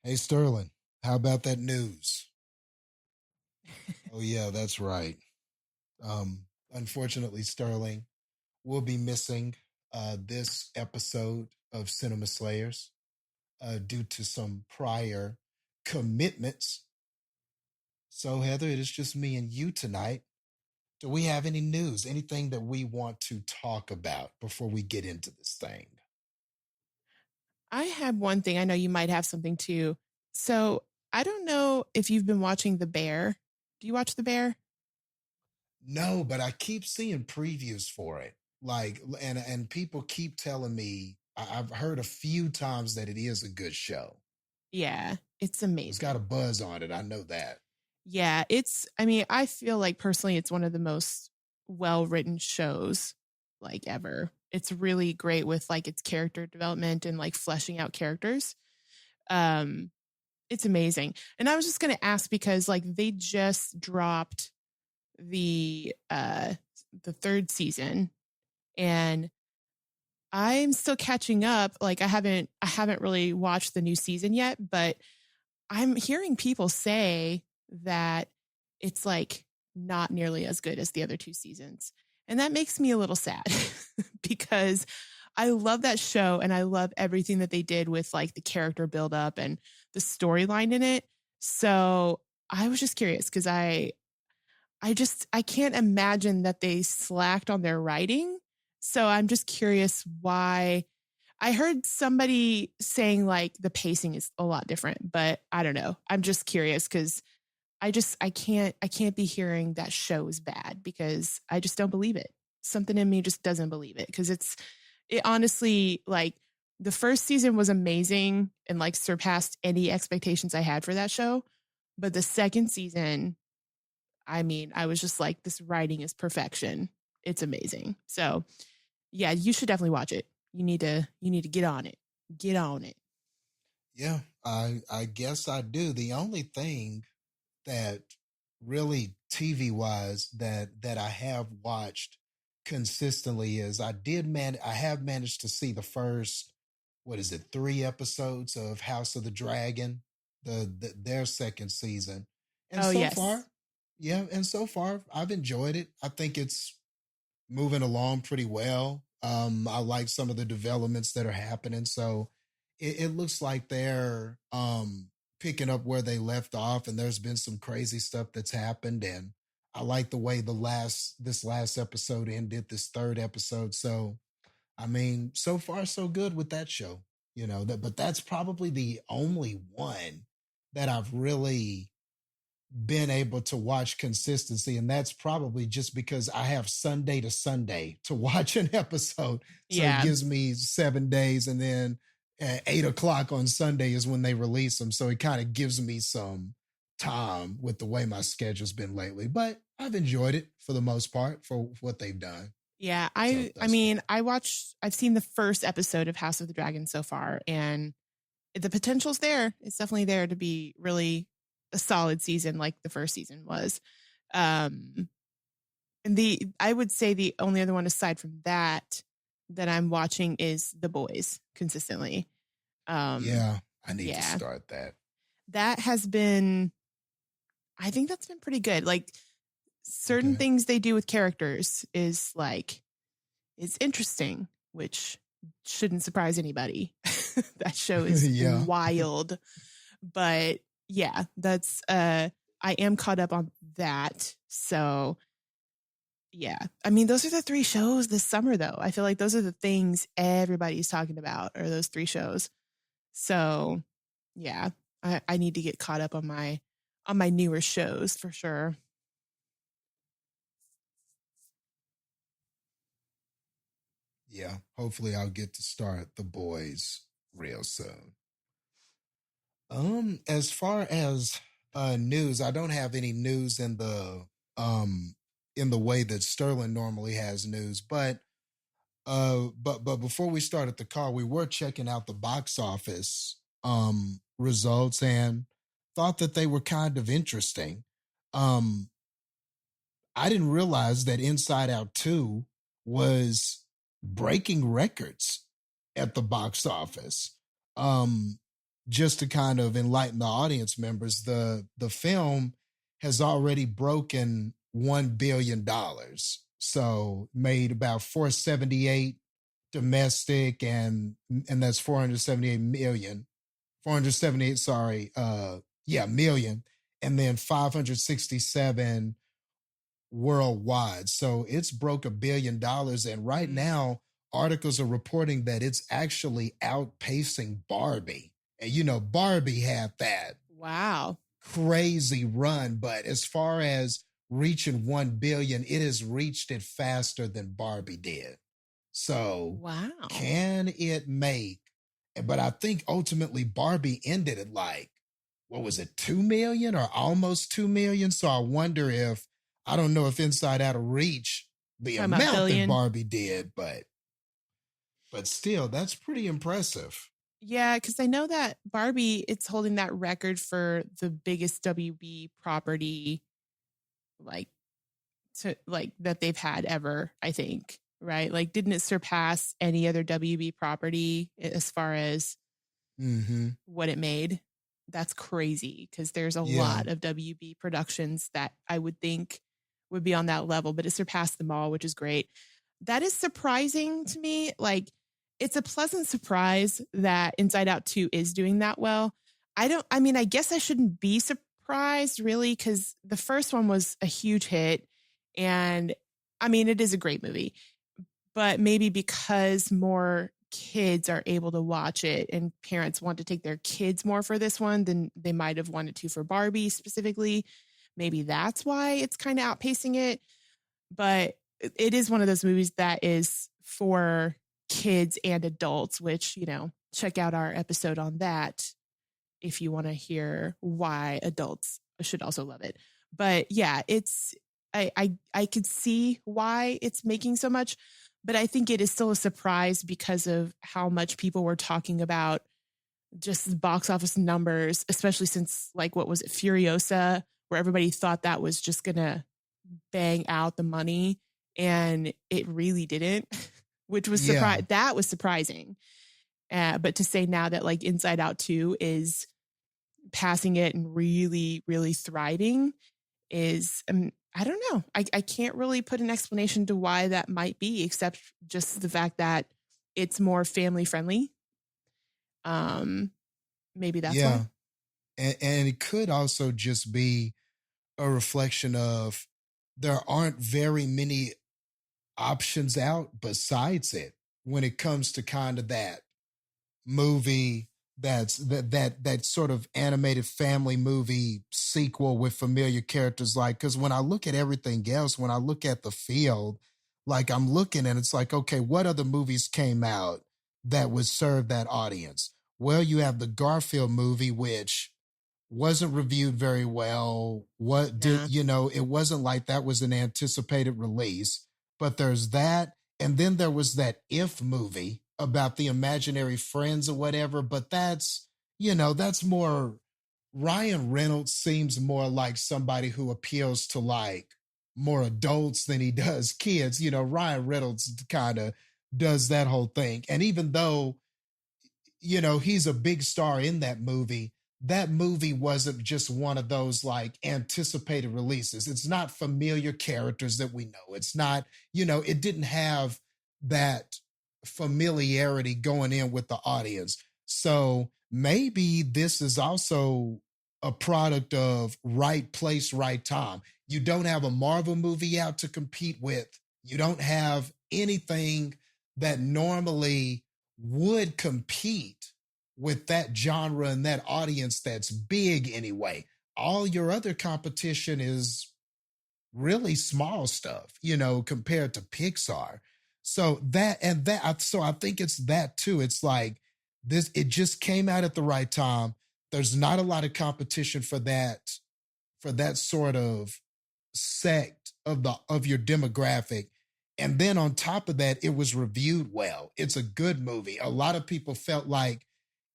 Hey Sterling, how about that news? Oh yeah, that's right. Unfortunately, Sterling will be missing this episode of Cinema Slayers due to some prior commitments. So Heather, it is just me and you tonight. Do we have any news? Anything that we want to talk about before we get into this thing? I had one thing. I know you might have something too. So I don't know if you've been watching The Bear. Do you watch The Bear? No, but I keep seeing previews for it. And people keep telling me I've heard a few times that it is a good show. Yeah, it's It's got a amazing. buzz on it. I know that. Yeah, I mean, I feel like personally it's one of the most well written shows like ever. It's really great with like its character development and like fleshing out characters. Um, it's amazing. And I was just gonna ask because like they just dropped the third season and I'm still catching up. Like I haven't really watched the new season yet, but I'm hearing people say that it's like not nearly as good as the other two seasons. And that makes me a little sad because I love that show and I love everything that they did with like the character buildup and the storyline in it. So I was just curious because I can't imagine that they slacked on their writing. So I'm just curious why. I heard somebody saying like the pacing is a lot different, but I don't know. I'm just curious because I can't be hearing that show is bad because I just don't believe it. Something in me just doesn't believe it because it honestly like the first season was amazing and like surpassed any expectations I had for that show. But the second season, I mean, I was just like, this writing is perfection. It's amazing. So yeah, you should definitely watch it. You need to get on it. Get on it. Yeah, I guess I do. The only thing that really TV wise that I have watched consistently is I have managed to see the first, what is it, three episodes of House of the Dragon, their second season. And Oh so yes. far, yeah, and so far I've enjoyed it. I think it's moving along pretty well. I like some of the developments that are happening. So it looks like they're picking up where they left off, and there's been some crazy stuff that's happened. And I like the way this last episode ended, this third episode. So I mean, so far so good with that show. But that's probably the only one that I've really been able to watch consistency. And that's probably just because I have Sunday to Sunday to watch an episode. So it Yeah. gives me 7 days. And then at 8 o'clock on Sunday is when they release them. So it kind of gives me some time with the way my schedule's been lately. But I've enjoyed it for the most part for what they've done. Yeah. So I thus mean, far. I've seen the first episode of House of the Dragon so far and the potential's there. It's definitely there to be really a solid season like the first season was. Um and the I would say the only other one aside from that that I'm watching is The Boys consistently. Um Yeah, I need to yeah. start that. That has been I think that's been pretty good. Like certain Okay. things they do with characters is like it's interesting, which shouldn't surprise anybody. That show is Yeah. wild. But yeah, that's I am caught up on that. So yeah. I mean, those are the three shows this summer though. I feel like those are the things everybody's talking about are those three shows. So yeah, I need to get caught up on my newer shows for sure. Yeah. Hopefully I'll get to start the boys real soon. As far as news, I don't have any news um in the way that Sterling normally has news, but before we started the call, we were checking out the box office results and thought that they were kind of interesting. Um I didn't realize that Inside Out 2 was breaking records at the box office. Um just to kind of enlighten the audience members, the film has already broken $1 billion. So made about 478 domestic, and that's 478 million. 478, sorry, yeah, million, and then 567 worldwide. So it's broke $1 billion. And right Mm. now, articles are reporting that it's actually outpacing Barbie. And you know, Barbie had that Wow. crazy run, but as far as reaching 1 billion, it has reached it faster than Barbie did. So Wow. can it make, but I think ultimately Barbie ended at like, what was it, 2 million or almost 2 million? So I wonder if, I don't know if Inside Out will reach the Talking about amount that billion. Barbie did, but still, that's pretty impressive. Yeah, because I know that Barbie, it's holding that record for the biggest WB property, like to like that they've had ever, I think. Right. Like, didn't it surpass any other WB property as far as Mm-hmm. what it made? That's crazy because there's a Yeah. lot of WB productions that I would think would be on that level, but it surpassed them all, which is great. That is surprising to me. Like, it's a pleasant surprise that Inside Out 2 is doing that well. I mean, I guess I shouldn't be surprised really because the first one was a huge hit. And I mean, it is a great movie, but maybe because more kids are able to watch it and parents want to take their kids more for this one than they might have wanted to for Barbie specifically. Maybe that's why it's kind of outpacing it. But it is one of those movies that is for kids and adults, which, you know, check out our episode on that if you want to hear why adults should also love it. But yeah, it's I could see why it's making so much, but I think it is still a surprise because of how much people were talking about just the box office numbers, especially since, like, what was it, Furiosa, where everybody thought that was just gonna bang out the money, and it really didn't, which was Yeah. that was surprising. But to say now that like Inside Out 2 is passing it and really, really thriving is, I don't know. I can't really put an explanation to why that might be, except just the fact that it's more family friendly. Maybe that's why. Yeah. And it could also just be a reflection of there aren't very many options out besides it when it comes to kind of that movie, that sort of animated family movie sequel with familiar characters. Like, because when I look at everything else, when I look at the field, like I'm looking and it's like, okay, what other movies came out that would serve that audience? Well, you have the Garfield movie, which wasn't reviewed very well. What did, Yeah. you know, it wasn't like that was an anticipated release, but there's that. And then there was that If movie about the imaginary friends or whatever, but that's, you know, that's more, Ryan Reynolds seems more like somebody who appeals to like more adults than he does kids. You know, Ryan Reynolds kind of does that whole thing. And even though, you know, he's a big star in that movie wasn't just one of those like anticipated releases. It's not familiar characters that we know. It's not, you know, it didn't have that familiarity going in with the audience. So maybe this is also a product of right place, right time. You don't have a Marvel movie out to compete with. You don't have anything that normally would compete with that genre and that audience that's big anyway. All your other competition is really small stuff, you know, compared to Pixar. So so I think it's that too. It's like this, it just came out at the right time. There's not a lot of competition for that sort of sect of your demographic. And then on top of that, it was reviewed well. It's a good movie. A lot of people felt like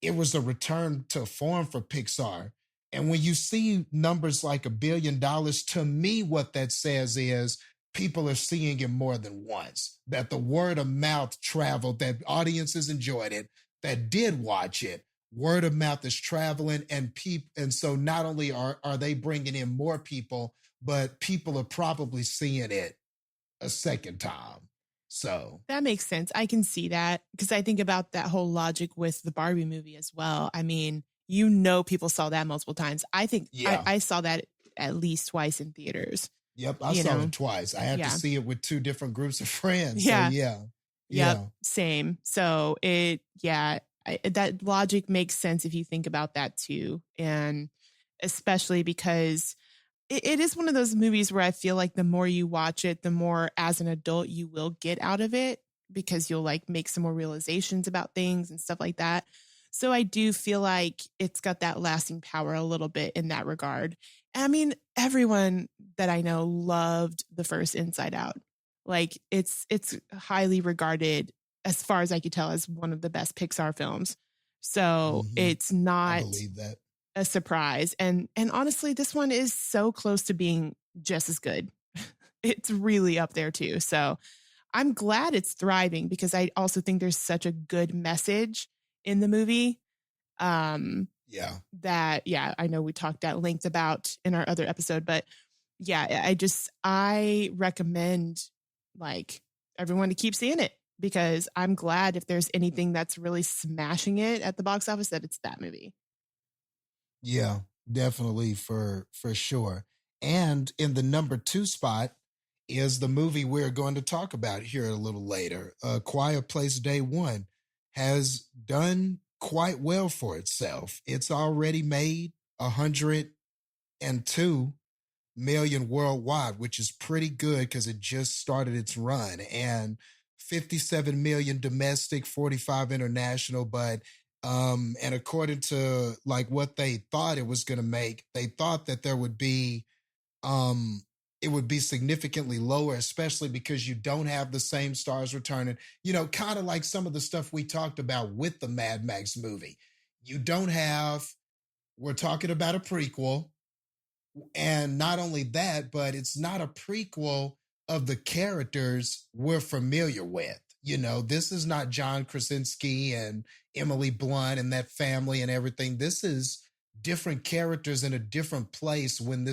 it was a return to form for Pixar. And when you see numbers like $1 billion, to me, what that says is people are seeing it more than once, that the word of mouth traveled, that audiences enjoyed it, that did watch it. word of mouth is traveling, and so not only are they bringing in more people, but people are probably seeing it a second time. So That makes sense. I can see that because I think about that whole logic with the Barbie movie as well. I mean, people saw that multiple times. I think yeah. I saw that at least twice in theaters, Yep, I you saw know? it twice. I had to Yeah. see it with two different groups of friends. So Yeah. yeah, Yep. yeah, Same. So that logic makes sense if you think about that too. And especially because it is one of those movies where I feel like the more you watch it, the more as an adult you will get out of it because you'll like make some more realizations about things and stuff like that. So I do feel like it's got that lasting power a little bit in that regard. I mean, everyone that I know loved the first Inside Out. Like it's highly regarded as far as I could tell as one of the best Pixar films. So hmm it's I not believe that. a surprise. And honestly, this one is so close to being just as good. It's really up there too. So I'm glad it's thriving because I also think there's such a good message in the movie. Yeah, That I know we talked at length about in our other episode, but yeah, I recommend like everyone to keep seeing it because I'm glad if there's anything that's really smashing it at the box office that it's that movie. yeah, definitely for sure. And in the number two spot is the movie we're going to talk about here a little later. Quiet Place Day One has done quite well for itself. It's already made 102 million worldwide, which is pretty good because it just started its run, and 57 million domestic, 45 international. But and according to like what they thought it was going to make, they thought that there would be um it would be significantly lower, especially because you don't have the same stars returning. Kind of like some of the stuff we talked about with the Mad Max movie. You don't have, we're talking about a prequel, and not only that, but it's not a prequel of the characters we're familiar with. This is not John Krasinski and Emily Blunt and that family and everything. This is different characters in a different place when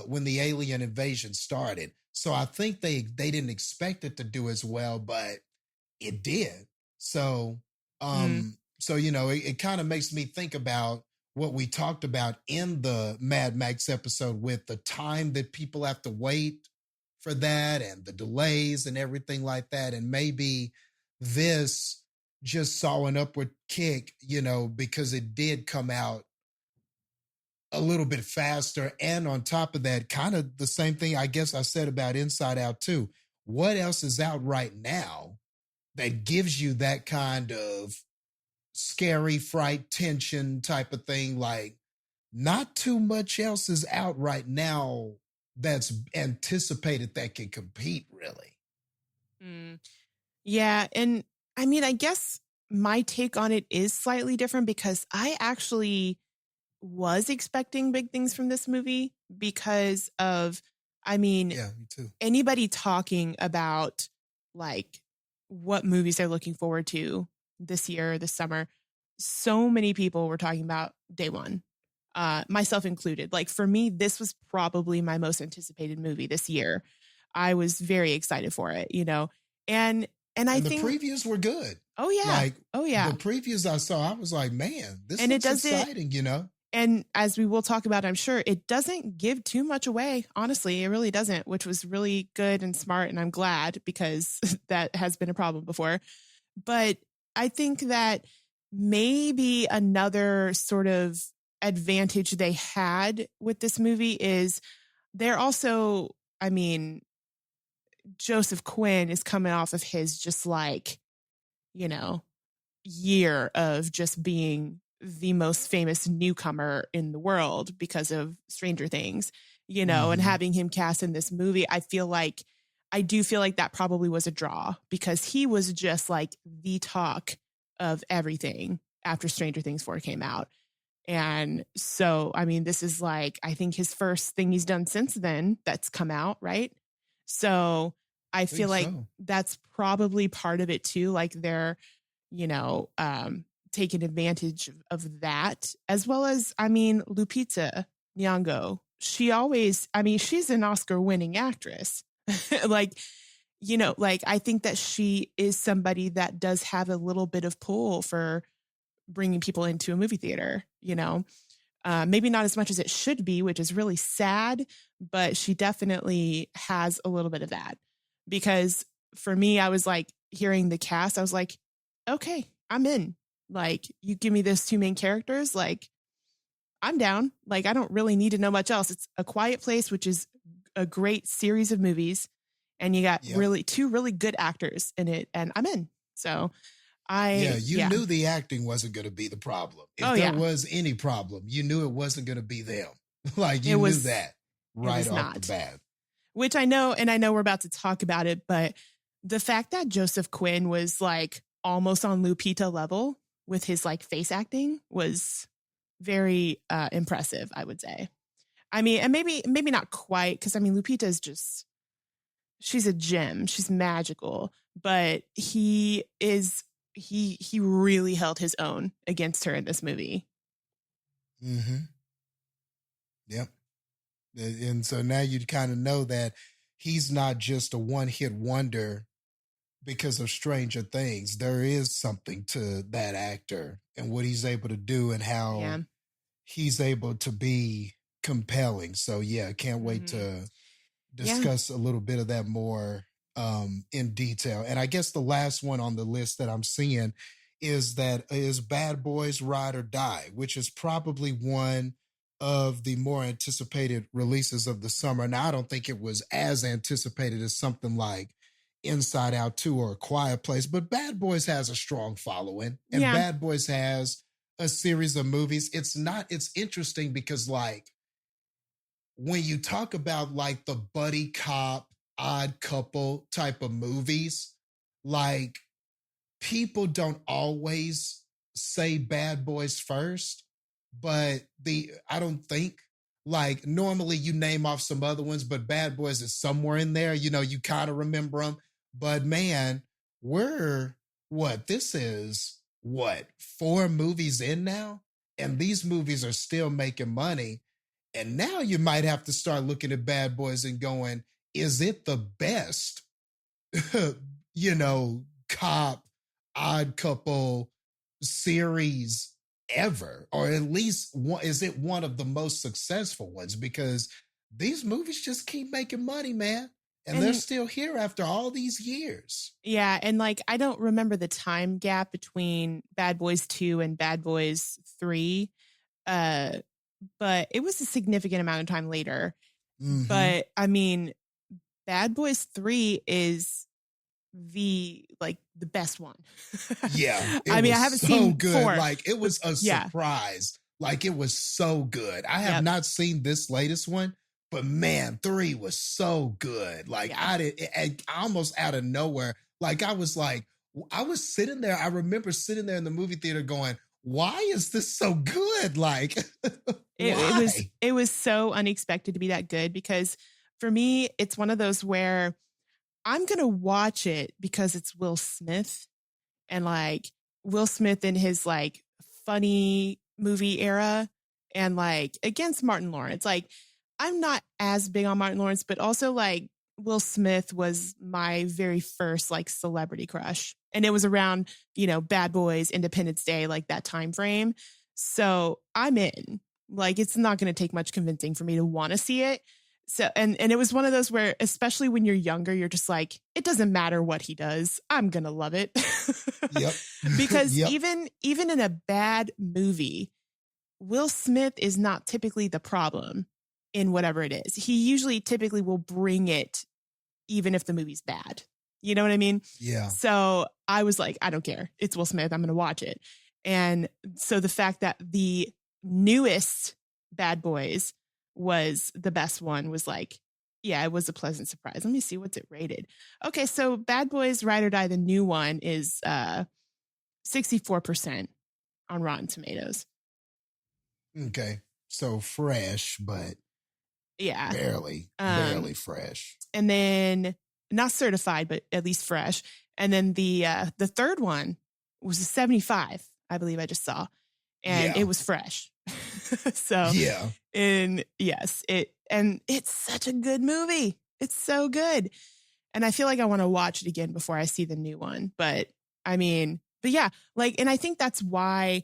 when the alien invasion started. So I think they didn't expect it to do as well, but it did. So, Mm. it kind of makes me think about what we talked about in the Mad Max episode with the time that people have to wait for that and the delays and everything like that. And maybe this just saw an upward kick, because it did come out a little bit faster. And on top of that, kind of the same thing I guess I said about Inside Out too. What else is out right now that gives you that kind of scary fright tension type of thing? Like, not too much else is out right now that's anticipated that can compete, really. Mm. Yeah. And I mean, I guess my take on it is slightly different because I actually was expecting big things from this movie because of, I mean, Yeah, me too. anybody talking about like what movies they're looking forward to this year, this summer, so many people were talking about Day One, myself included. Like for me, this was probably my most anticipated movie this year. I was very excited for it, and I And the think, previews were good. oh yeah, Like oh the yeah, previews I saw, I was like, man, this and it looks doesn't. exciting. And as we will talk about, I'm sure it doesn't give too much away. Honestly, it really doesn't, which was really good and smart. And I'm glad because that has been a problem before. But I think that maybe another sort of advantage they had with this movie is they're also, I mean, Joseph Quinn is coming off of his just like, you know, year of just being the most famous newcomer in the world because of Stranger Things, and hmm having him cast in this movie, I do feel like that probably was a draw because he was just like the talk of everything after Stranger Things 4 came out. And so, I mean, this is like, I think his first thing he's done since then that's come out, right? So I I feel think like so. that's probably part of it too. Like they're, taken advantage of that, as well as, I mean, Lupita Nyong'o. She always, I mean, she's an Oscar winning actress. Like, you know, like I think that she is somebody that does have a little bit of pull for bringing people into a movie theater, you know. Maybe not as much as it should be, which is really sad, but she definitely has a little bit of that. Because for me, I was like hearing the cast, I was like, okay, I'm in. Like, you give me those two main characters, like, I'm down. Like, I don't really need to know much else. It's A Quiet Place, which is a great series of movies, and you got really two really good actors in it, and I'm in. So you knew the acting wasn't going to be the problem. If there was any problem, you knew it wasn't going to be them. Like, you knew that right off the bat. Which I know, and I know we're about to talk about it, but the fact that Joseph Quinn was like almost on Lupita level with his like face acting was very impressive, I would say. I mean, and maybe not quite, because I mean, Lupita is just, she's a gem. She's magical, but he really held his own against her in this movie. Mm-hmm. Yep. And so now you kind of know that he's not just a one-hit wonder because of Stranger Things. There is something to that actor and what he's able to do and how he's able to be compelling. So yeah, can't wait to discuss a little bit of that more in detail. And I guess the last one on the list that I'm seeing is Bad Boys Ride or Die, which is probably one of the more anticipated releases of the summer. Now, I don't think it was as anticipated as something like Inside Out 2 or A Quiet Place, but Bad Boys has a strong following, and Bad Boys has a series of movies. It's interesting because, like, when you talk about like the buddy cop, odd couple type of movies, like, people don't always say Bad Boys first, but I don't think, like, normally you name off some other ones, but Bad Boys is somewhere in there. You know, you kind of remember them. But man, this is 4 movies in now? And these movies are still making money. And now you might have to start looking at Bad Boys and going, is it the best, cop, odd couple series ever? Or at least, is it one of the most successful ones? Because these movies just keep making money, man. And they're still here after all these years. Yeah. And like, I don't remember the time gap between Bad Boys 2 and Bad Boys 3. But it was a significant amount of time later. Mm-hmm. But I mean, Bad Boys 3 is the best one. Yeah. I mean, I haven't seen good. 4. Like, it was a surprise. Like, it was so good. I have not seen this latest one, but man, 3 was so good. Like, I almost out of nowhere. Like, I was sitting there. I remember sitting there in the movie theater going, why is this so good? Like, it was so unexpected to be that good, because for me, it's one of those where I'm going to watch it because it's Will Smith, and like Will Smith in his like funny movie era, and like against Martin Lawrence. Like, I'm not as big on Martin Lawrence, but also like Will Smith was my very first like celebrity crush. And it was around, Bad Boys, Independence Day, like that time frame. So I'm in. Like, it's not going to take much convincing for me to want to see it. So, and it was one of those where, especially when you're younger, you're just like, it doesn't matter what he does, I'm going to love it. Yep. Because even in a bad movie, Will Smith is not typically the problem in whatever it is. He usually typically will bring it, even if the movie's bad. You know what I mean? Yeah. So I was like, I don't care. It's Will Smith. I'm going to watch it. And so the fact that the newest Bad Boys was the best one was like, yeah, it was a pleasant surprise. Let me see, what's it rated. Okay, so Bad Boys Ride or Die, the new one, is 64% on Rotten Tomatoes. Okay. So fresh, but barely fresh. And then not certified, but at least fresh. And then the third one was a 75 I believe I just saw, and it Yeah. was fresh. So, Yeah. and yes, it's such a good movie. It's so good. And I feel like I want to watch it again before I see the new one. But I mean, but yeah, like, and I think that's why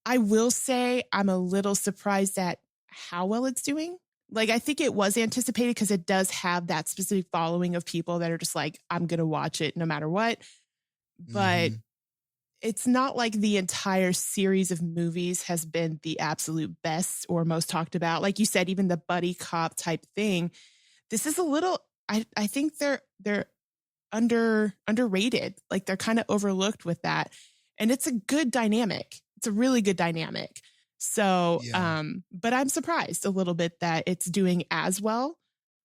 I will say I'm a little surprised at how well it's doing. Like, I think it was anticipated because it does have that specific following of people that are just like, I'm going to watch it no matter what. But Hmm. it's not like the entire series of movies has been the absolute best or most talked about. Like you said, even the buddy cop type thing. This is a little, I think they're underrated. Like they're kind of overlooked with that. And it's a good dynamic. It's a really good dynamic. So, Yeah. but I'm surprised a little bit that it's doing as well.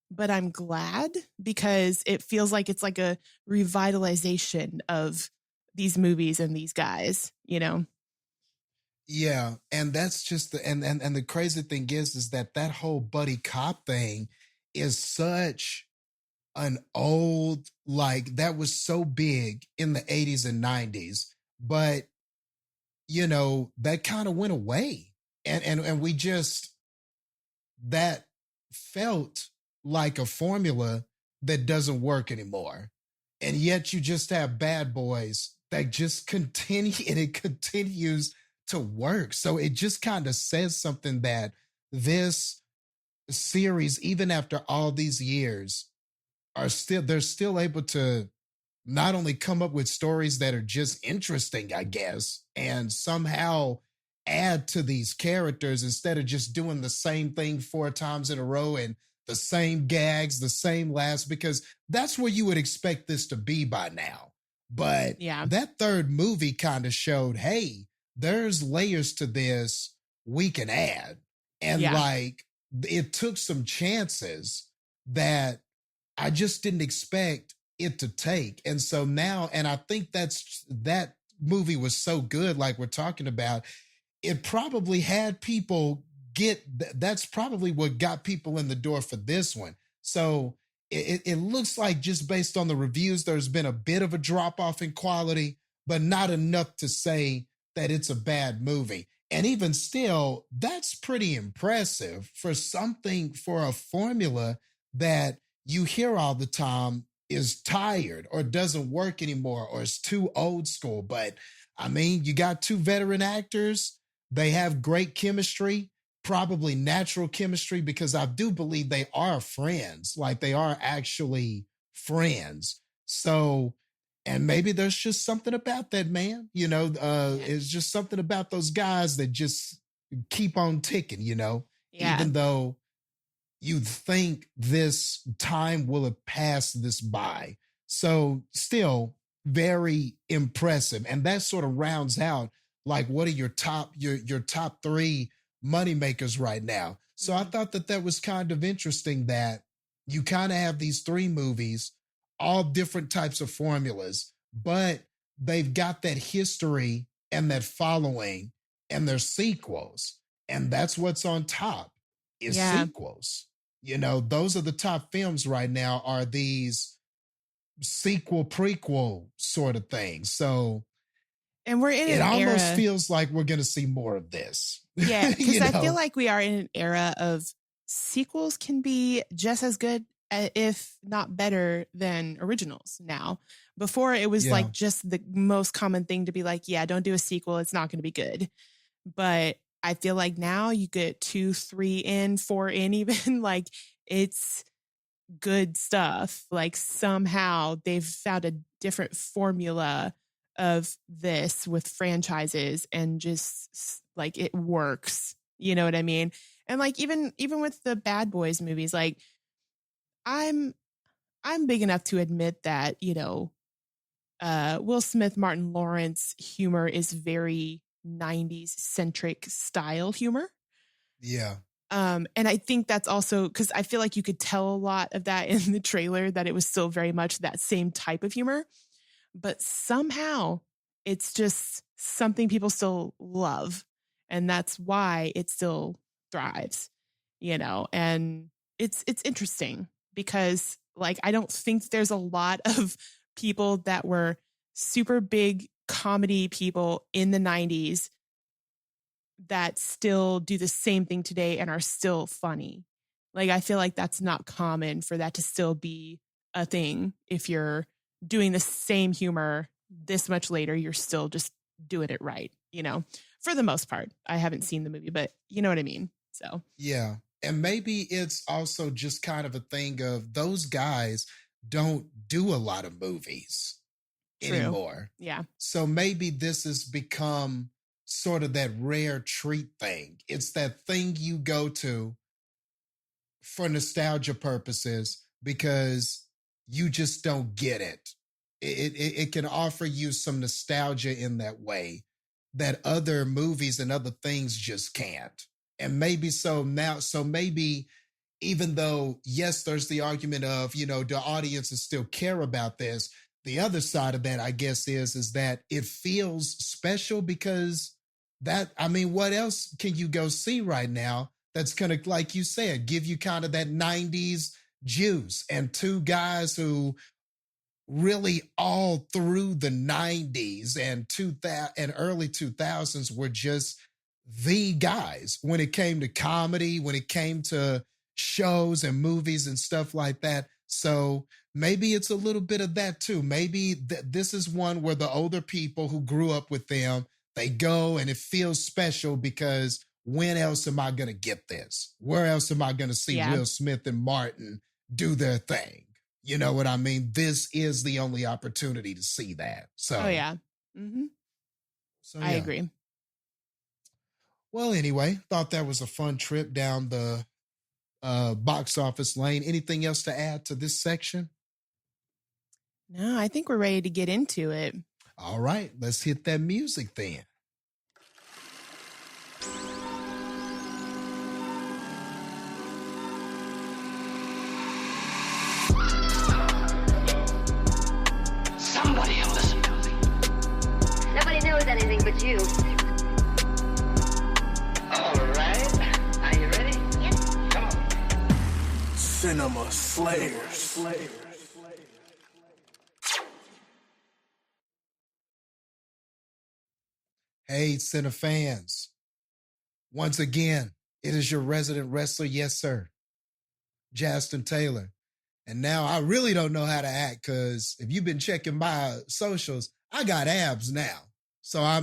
But I'm glad because it feels like it's like a revitalization of these movies and these guys, you know? Yeah, and that's just and the crazy thing is that that whole buddy cop thing is such an old, like, that was so big in the 80s and 90s, but that kind of went away. And we just, that felt like a formula that doesn't work anymore. And yet you just have Bad Boys that just continue and it continues to work. So it just kind of says something that this series, even after all these years, they're still able to not only come up with stories that are just interesting, I guess, and somehow add to these characters instead of just doing the same thing 4 times in a row and the same gags, the same laughs, because that's where you would expect this to be by now. But Yeah. that third movie kind of showed, hey, there's layers to this we can add. And Yeah. like, it took some chances that I just didn't expect it to take. And so now, and I think that movie was so good, like we're talking about, it probably had people that's probably what got people in the door for this one. So it looks like, just based on the reviews, there's been a bit of a drop off in quality, but not enough to say that it's a bad movie. And even still, that's pretty impressive for a formula that you hear all the time is tired or doesn't work anymore or is too old school. But I mean, you got two veteran actors. They have great chemistry, probably natural chemistry, because I do believe they are friends. Like, they are actually friends. So, and maybe there's just something about that, man. Yeah. It's just something about those guys that just keep on ticking, Yeah. even though you think this time will have passed this by. So still very impressive. And that sort of rounds out, like, what are your top three money makers right now. So I Mhm. thought that was kind of interesting that you kind of have these three movies, all different types of formulas, but they've got that history and that following and their sequels. And that's what's on top, is Yeah. sequels. Those are the top films right now, are these sequel prequel sort of things. So And we're in it an almost era. feels like we're going to see more of this. Yeah, because you I feel know like we are in an era of sequels can be just as good, if not better, than originals now. Before, it was yeah like just the most common thing to be like, yeah, don't do a sequel. It's not going to be good. But I feel like now you get 2, 3 in, 4 in, even like it's good stuff. Like somehow they've found a different formula of this with franchises and just like it works. You know what I mean? And like even with the Bad Boys movies, like I'm I'm big enough to admit that, Will Smith, Martin Lawrence humor is very 90s centric style humor. yeah And I think that's also because I feel like you could tell a lot of that in the trailer, that it was still very much that same type of humor. But somehow it's just something people still love. And that's why it still thrives, and it's interesting because like I don't think there's a lot of people that were super big comedy people in the 90s that still do the same thing today and are still funny. Like, I feel like that's not common for that to still be a thing. If you're doing the same humor this much later, you're still just doing it right, for the most part. I haven't seen the movie, but you know what I mean? So, Yeah. And maybe it's also just kind of a thing of those guys don't do a lot of movies true. anymore. Yeah. So maybe this has become sort of that rare treat thing. It's that thing you go to for nostalgia purposes because you just don't get it. It can offer you some nostalgia in that way that other movies and other things just can't. And maybe so now, so maybe even though, yes, there's the argument of, the audiences still care about this. The other side of that, I guess, is that it feels special because what else can you go see right now that's going to, like you said, give you kind of that 90s juice, and two guys who really all through the 90s and early 2000s were just the guys when it came to comedy, when it came to shows and movies and stuff like that. So maybe it's a little bit of that too. Maybe this is one where the older people who grew up with them, they go and it feels special because when else am I going to get this? Where else am I going to see Will Smith and Martin do their thing? You know what I mean? This is the only opportunity to see that. So, oh yeah. Mm-hmm. So I agree. Well, anyway, thought that was a fun trip down the box office lane. Anything else to add to this section? No, I think we're ready to get into it. All right, let's hit that music then. Somebody will listen to me. Nobody knows anything but you. All right. Are you ready? Yep. Come on. Cinema Slayers. Hey, Cinefans. Once again, it is your resident wrestler, yes, sir, Jastin Taylor. And now I really don't know how to act because if you've been checking my socials, I got abs now. So, I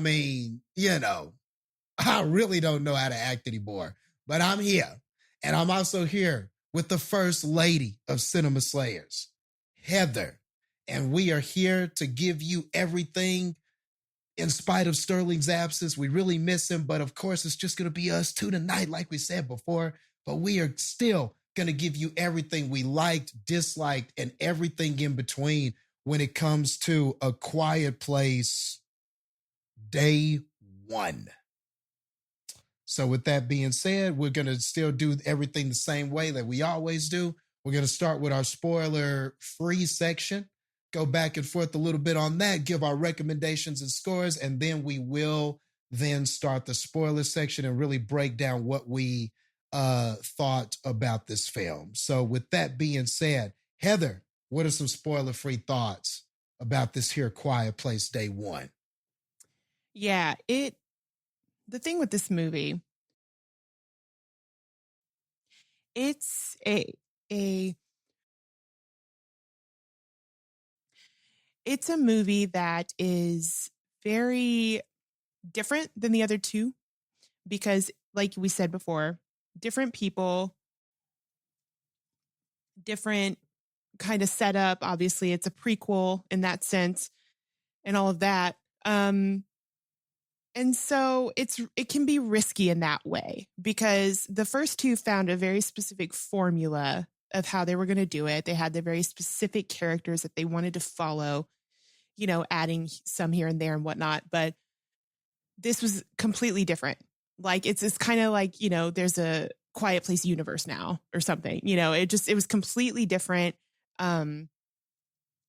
really don't know how to act anymore. But I'm here. And I'm also here with the first lady of Cinema Slayers, Heather. And we are here to give you everything in spite of Sterling's absence. We really miss him. But of course, it's just going to be us two tonight, like we said before. But we are still going to give you everything we liked, disliked, and everything in between when it comes to A Quiet Place Day 1. So with that being said, we're going to still do everything the same way that we always do. We're going to start with our spoiler-free section, go back and forth a little bit on that, give our recommendations and scores, and then we will then start the spoiler section and really break down what we thought about this film. So with that being said, Heather, what are some spoiler-free thoughts about this here Quiet Place Day 1? Yeah, the thing with this movie, it's it's a movie that is very different than the other two because, like we said before, different people, different kind of setup. Obviously, it's a prequel in that sense and all of that. And so it can be risky in that way because the first two found a very specific formula of how they were going to do it. They had the very specific characters that they wanted to follow, adding some here and there and whatnot. But this was completely different. Like it's kind of like, there's a Quiet Place universe now or something, it was completely different.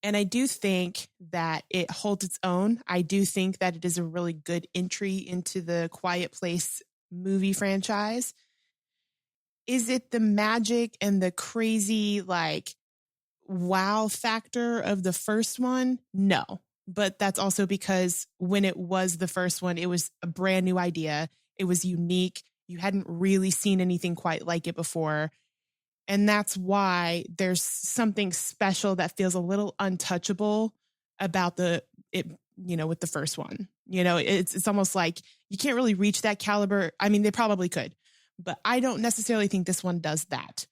And I do think that it holds its own. I do think that it is a really good entry into the Quiet Place movie franchise. Is it the magic and the crazy, wow factor of the first one? No, but that's also because when it was the first one, it was a brand new idea. It was unique. You hadn't really seen anything quite like it before. And that's why there's something special that feels a little untouchable about with the first one. It's almost like you can't really reach that caliber. I mean, they probably could, but I don't necessarily think this one does that.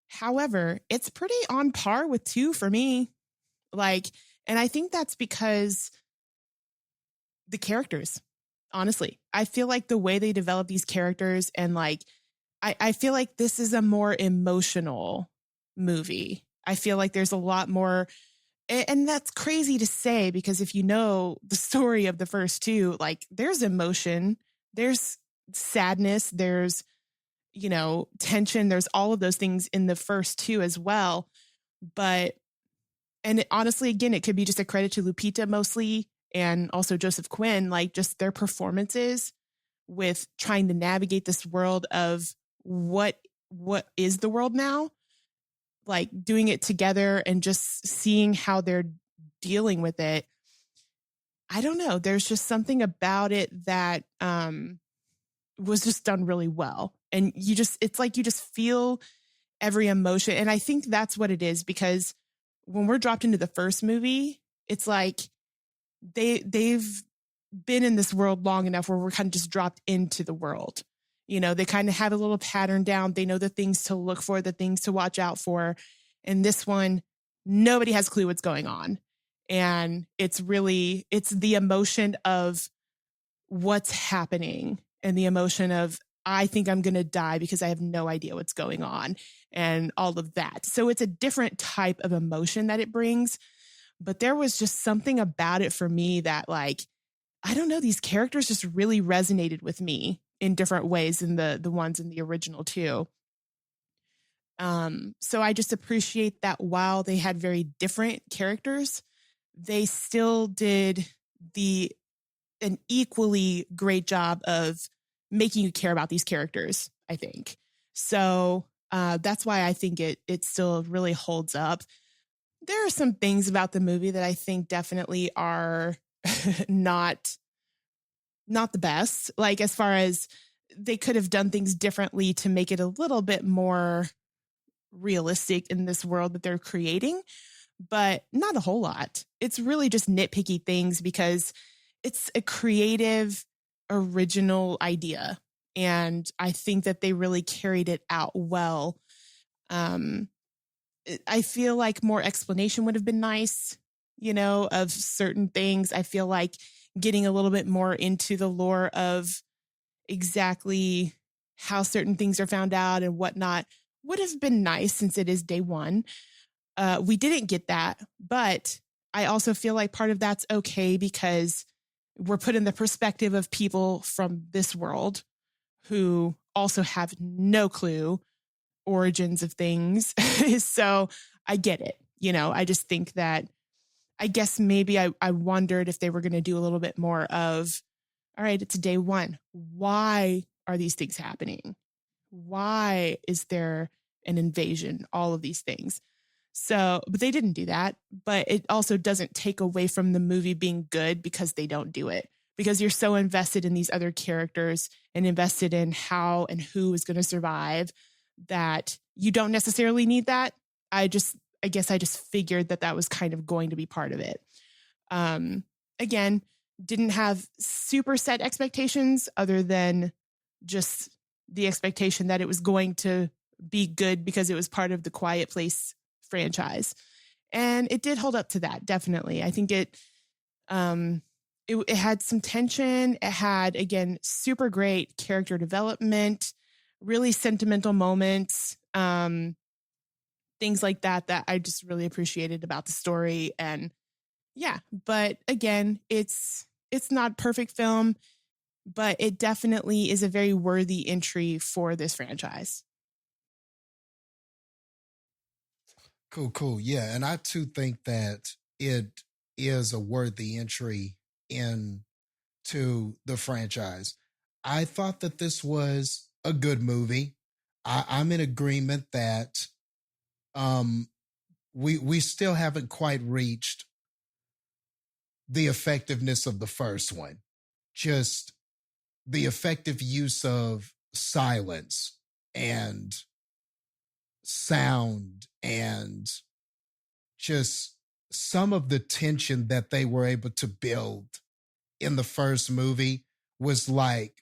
However, it's pretty on par with 2 for me. And I think that's because the characters, honestly, I feel like the way they develop these characters and I feel like this is a more emotional movie. I feel like there's a lot more, and that's crazy to say because if you know the story of the first 2, there's emotion, there's sadness, there's, tension, there's all of those things in the first 2 as well. Honestly, again, it could be just a credit to Lupita mostly and also Joseph Quinn, just their performances with trying to navigate this world of what is the world now, doing it together and just seeing how they're dealing with it. I don't know. There's just something about it that was just done really well. And it's like you just feel every emotion. And I think that's what it is, because when we're dropped into the first movie, it's like they've been in this world long enough where we're kind of just dropped into the world. They kind of have a little pattern down. They know the things to look for, the things to watch out for. And this one, nobody has a clue what's going on. And it's the emotion of what's happening and the emotion of, I think I'm going to die because I have no idea what's going on and all of that. So it's a different type of emotion that it brings. But there was just something about it for me that I don't know, these characters just really resonated with me in different ways than the ones in the original 2. So I just appreciate that while they had very different characters, they still did an equally great job of making you care about these characters, I think. So that's why I think it still really holds up. There are some things about the movie that I think definitely are not the best. As far as they could have done things differently to make it a little bit more realistic in this world that they're creating, but not a whole lot. It's really just nitpicky things because it's a creative, original idea. And I think that they really carried it out well. I feel like more explanation would have been nice, of certain things. I feel like getting a little bit more into the lore of exactly how certain things are found out and whatnot would have been nice since it is day 1. We didn't get that, but I also feel like part of that's okay because we're put in the perspective of people from this world who also have no clue origins of things. So I get it. I just think that, I guess maybe I wondered if they were going to do a little bit more of, all right, it's day 1. Why are these things happening? Why is there an invasion? All of these things. So, but they didn't do that. But it also doesn't take away from the movie being good because they don't do it. Because you're so invested in these other characters and invested in how and who is going to survive that you don't necessarily need that. I guess I just figured that was kind of going to be part of it. Again, didn't have super set expectations other than just the expectation that it was going to be good because it was part of the Quiet Place franchise. And it did hold up to that, definitely. I think it had some tension. It had, again, super great character development, really sentimental moments, things like that I just really appreciated about the story. And yeah, but again, it's not a perfect film, but it definitely is a very worthy entry for this franchise. Cool. Yeah. And I too think that it is a worthy entry into the franchise. I thought that this was a good movie. I'm in agreement that we still haven't quite reached the effectiveness of the first one. Just the effective use of silence and sound and just some of the tension that they were able to build in the first movie was like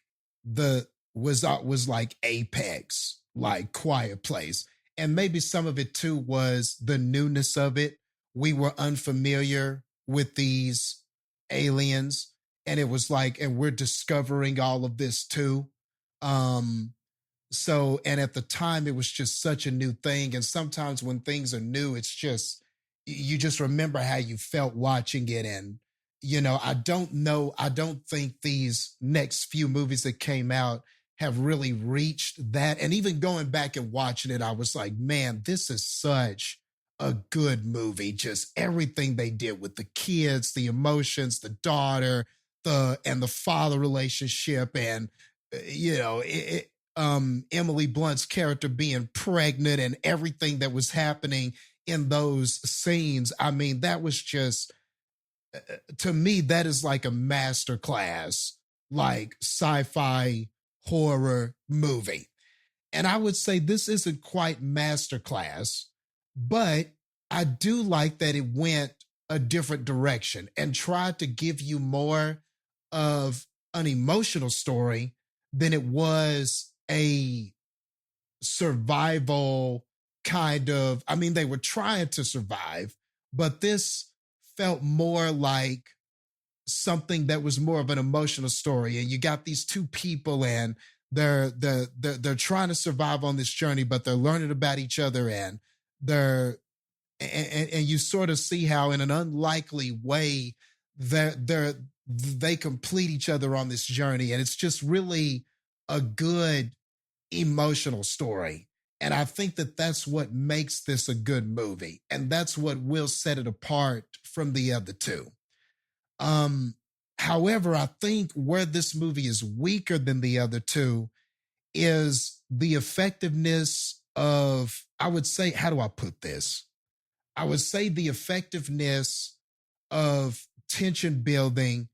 was like Apex, like Quiet Place. And maybe some of it too was the newness of it. We were unfamiliar with these aliens, and it was like, and we're discovering all of this too. Um, so, and at the time, it was just such a new thing. And sometimes when things are new, it's just, you just remember how you felt watching it. And, I don't think these next few movies that came out have really reached that. And even going back and watching it, I was like, man, this is such a good movie. Just everything they did with the kids, the emotions, the daughter, and the father relationship, and Emily Blunt's character being pregnant and everything that was happening in those scenes. I mean, that was just, to me, that is like a masterclass, like sci-fi horror movie. And I would say this isn't quite masterclass, but I do like that it went a different direction and tried to give you more of an emotional story than it was a survival kind of. I mean, they were trying to survive, but this felt more like something that was more of an emotional story. And you got these two people, and they're trying to survive on this journey, but they're learning about each other, and and you sort of see how in an unlikely way they complete each other on this journey. And it's just really a good emotional story. And I think that that's what makes this a good movie. And that's what will set it apart from the other two. However, I think where this movie is weaker than the other two is the effectiveness of, I would say, how do I put this? I would say the effectiveness of tension building,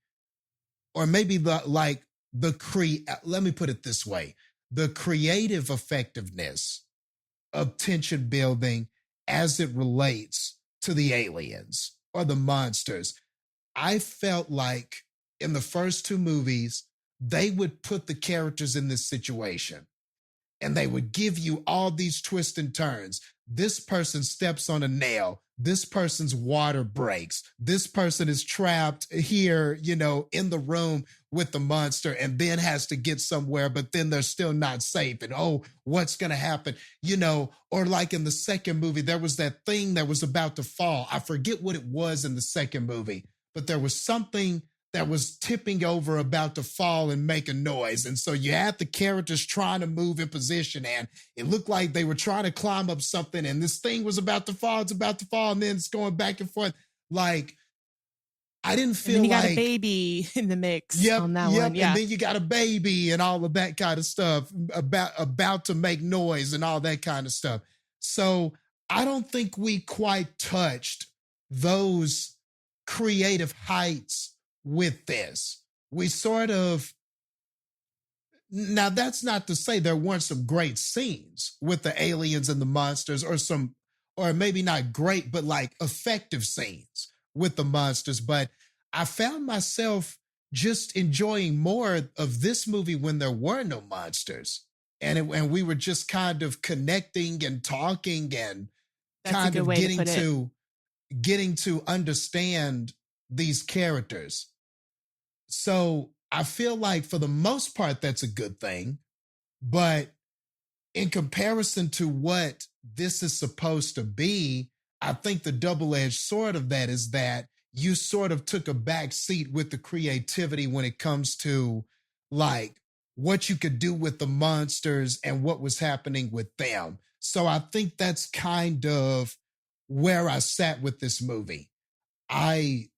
or maybe let me put it this way, the creative effectiveness of tension building as it relates to the aliens or the monsters. I felt like in the first two movies, they would put the characters in this situation and they would give you all these twists and turns. This person steps on a nail. This person's water breaks. This person is trapped here, in the room with the monster, and then has to get somewhere, but then they're still not safe. And what's going to happen? Or like in the second movie, there was that thing that was about to fall. I forget what it was in the second movie, but there was something that was tipping over, about to fall and make a noise. And so you had the characters trying to move in position, and it looked like they were trying to climb up something, and this thing was about to fall, and then it's going back and forth. Like, I didn't feel and then you like got a baby in the mix on that one. Yeah. And then you got a baby and all of that kind of stuff, about to make noise and all that kind of stuff. So I don't think we quite touched those creative heights with this. We sort of, now that's not to say there weren't some great scenes with the aliens and the monsters, or maybe not great, but like effective scenes with the monsters. But I found myself just enjoying more of this movie when there were no monsters. And we were just kind of connecting and talking and That's kind a good of way getting to understand these characters. So I feel like for the most part, that's a good thing. But in comparison to what this is supposed to be, I think the double-edged sword of that is that you sort of took a back seat with the creativity when it comes to like what you could do with the monsters and what was happening with them. So I think that's kind of where I sat with this movie. I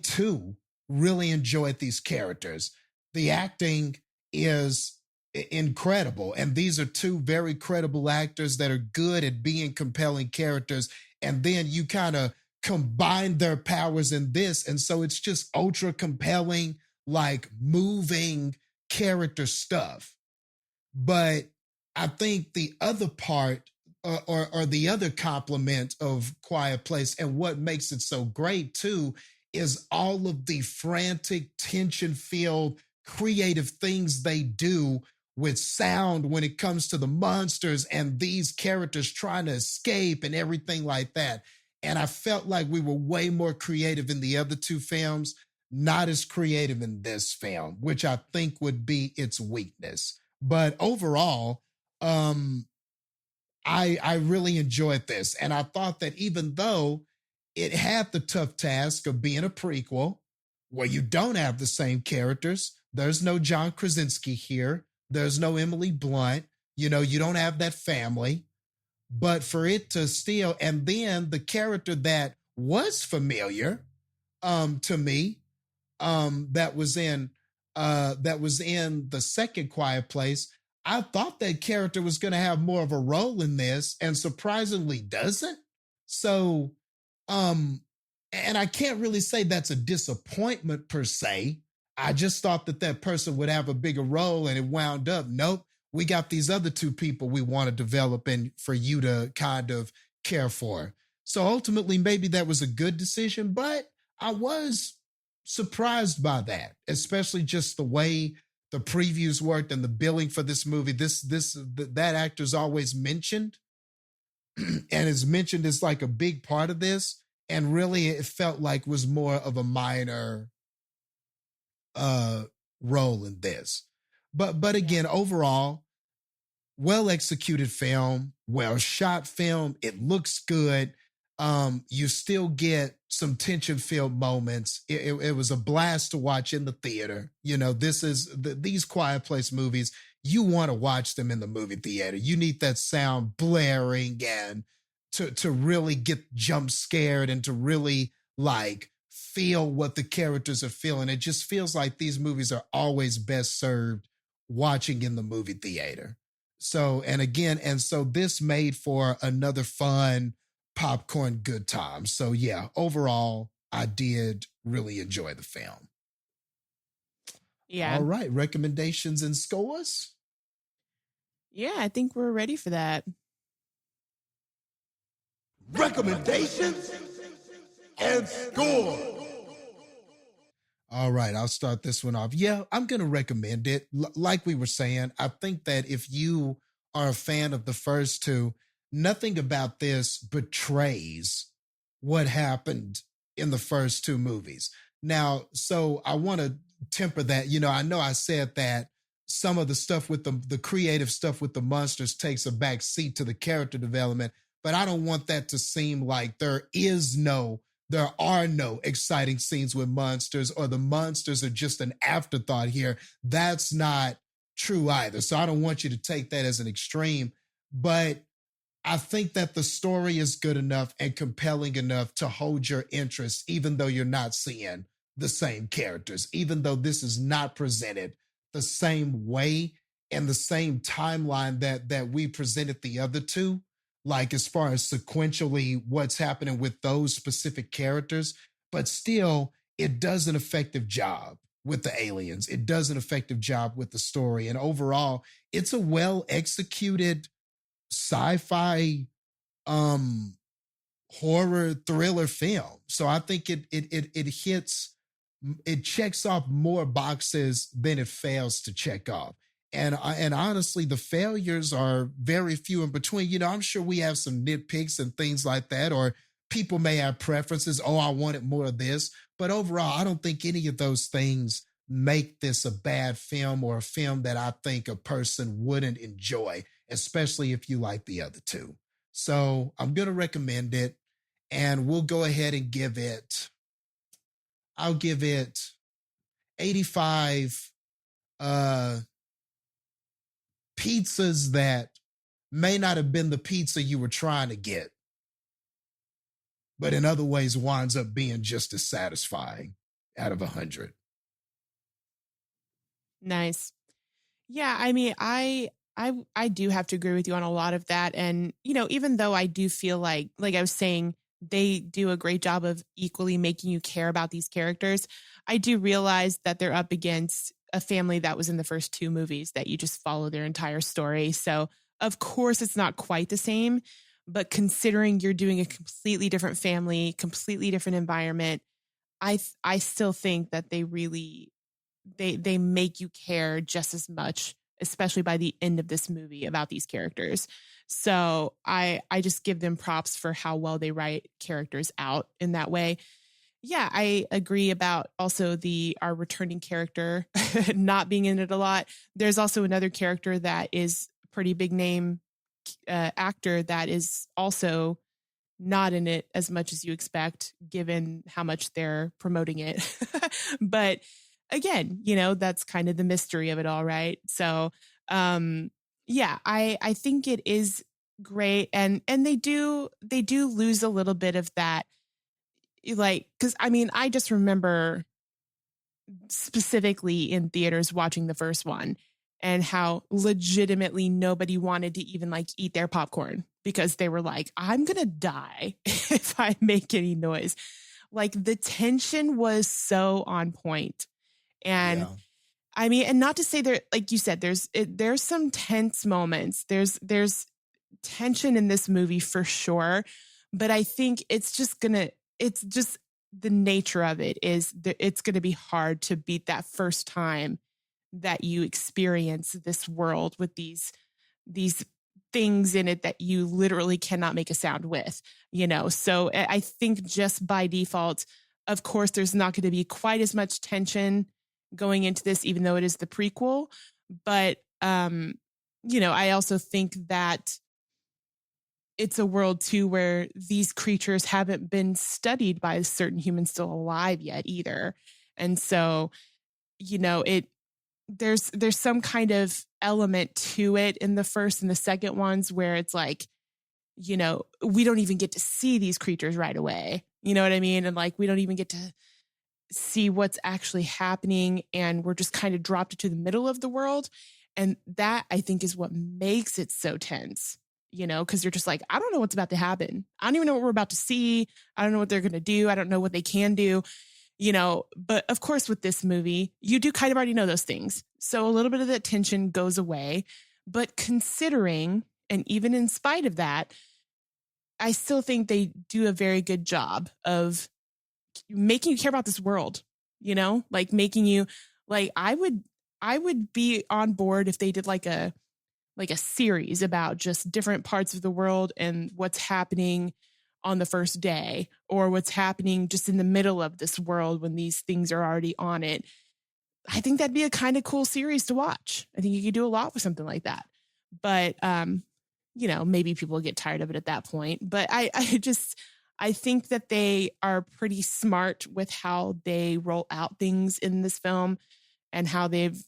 too really enjoyed these characters. The acting is incredible. And these are two very credible actors that are good at being compelling characters. And then you kind of combine their powers in this. And so it's just ultra compelling, like moving character stuff. But I think the other part or the other compliment of Quiet Place and what makes it so great too is all of the frantic, tension-filled, creative things they do with sound when it comes to the monsters and these characters trying to escape and everything like that. And I felt like we were way more creative in the other two films, not as creative in this film, which I think would be its weakness. But overall, I really enjoyed this. And I thought that even though it had the tough task of being a prequel where you don't have the same characters, there's no John Krasinski here, there's no Emily Blunt, you know, you don't have that family. But for it to still, and then the character that was familiar to me, that was in the second Quiet Place, I thought that character was going to have more of a role in this, and surprisingly doesn't. So, and I can't really say that's a disappointment per se. I just thought that that person would have a bigger role, and it wound up, nope, we got these other two people we want to develop and for you to kind of care for. So ultimately, maybe that was a good decision, but I was surprised by that, especially just the way the previews worked and the billing for this movie. That actor's always mentioned and is mentioned as like a big part of this. And really it felt like was more of a minor role in this. But again, overall, well executed film, well shot film. It looks good. You still get some tension-filled moments. It was a blast to watch in the theater. You know, these Quiet Place movies, you want to watch them in the movie theater. You need that sound blaring and to really get jump scared and to really like feel what the characters are feeling. It just feels like these movies are always best served watching in the movie theater. So this made for another fun popcorn good time. So yeah, overall, I did really enjoy the film. Yeah. All right, recommendations and scores? Yeah, I think we're ready for that. Recommendations and score. All right, I'll start this one off. Yeah, I'm going to recommend it. Like we were saying, I think that if you are a fan of the first two, nothing about this betrays what happened in the first two movies. Now, so I want to temper that. You know I said that some of the stuff with the creative stuff with the monsters takes a back seat to the character development, but I don't want that to seem like there are no exciting scenes with monsters or the monsters are just an afterthought here. That's not true either. So I don't want you to take that as an extreme, but I think that the story is good enough and compelling enough to hold your interest, even though you're not seeing the same characters, even though this is not presented the same way and the same timeline that we presented the other two, like as far as sequentially what's happening with those specific characters, but still it does an effective job with the aliens. It does an effective job with the story. And overall, it's a well-executed sci-fi horror thriller film. So I think it checks off more boxes than it fails to check off. And honestly, the failures are very few in between. You know, I'm sure we have some nitpicks and things like that, or people may have preferences. Oh, I wanted more of this. But overall, I don't think any of those things make this a bad film or a film that I think a person wouldn't enjoy, especially if you like the other two. So I'm going to recommend it, and we'll go ahead and I'll give it 85 pizzas that may not have been the pizza you were trying to get, but in other ways winds up being just as satisfying out of 100. Nice. Yeah, I mean, I do have to agree with you on a lot of that. And, you know, even though I do feel like I was saying, they do a great job of equally making you care about these characters. I do realize that they're up against a family that was in the first 2 movies that you just follow their entire story. So of course it's not quite the same, but considering you're doing a completely different family, completely different environment, I still think that they really they make you care just as much, especially by the end of this movie, about these characters. So I just give them props for how well they write characters out in that way. Yeah, I agree about also our returning character not being in it a lot. There's also another character that is a pretty big name actor that is also not in it as much as you expect, given how much they're promoting it. But again, that's kind of the mystery of it all, right? So, yeah, I think it is great, and they do lose a little bit of that, like, because I just remember specifically in theaters watching the first one and how legitimately nobody wanted to even like eat their popcorn because they were like, I'm gonna die if I make any noise. Like, the tension was so on point. And Yeah. and not to say there, like you said, there's some tense moments. There's tension in this movie for sure, but I think it's just the nature of it is that it's going to be hard to beat that first time that you experience this world with these things in it that you literally cannot make a sound with, So I think just by default, of course, there's not going to be quite as much tension going into this, even though it is the prequel. But, I also think that it's a world too where these creatures haven't been studied by certain humans still alive yet either. And so, there's some kind of element to it in the first and the second ones where it's like, we don't even get to see these creatures right away. You know what I mean? And like, we don't even get to see what's actually happening, and we're just kind of dropped into the middle of the world. And that, I think, is what makes it so tense, because you're just like, I don't know what's about to happen. I don't even know what we're about to see. I don't know what they're going to do. I don't know what they can do, but of course with this movie, you do kind of already know those things. So a little bit of that tension goes away, but considering, and even in spite of that, I still think they do a very good job of making you care about this world, like making you like, I would be on board if they did like a series about just different parts of the world and what's happening on the first day, or what's happening just in the middle of this world when these things are already on it. I think that'd be a kind of cool series to watch. I think you could do a lot with something like that. But, maybe people get tired of it at that point. But I think that they are pretty smart with how they roll out things in this film, and how they've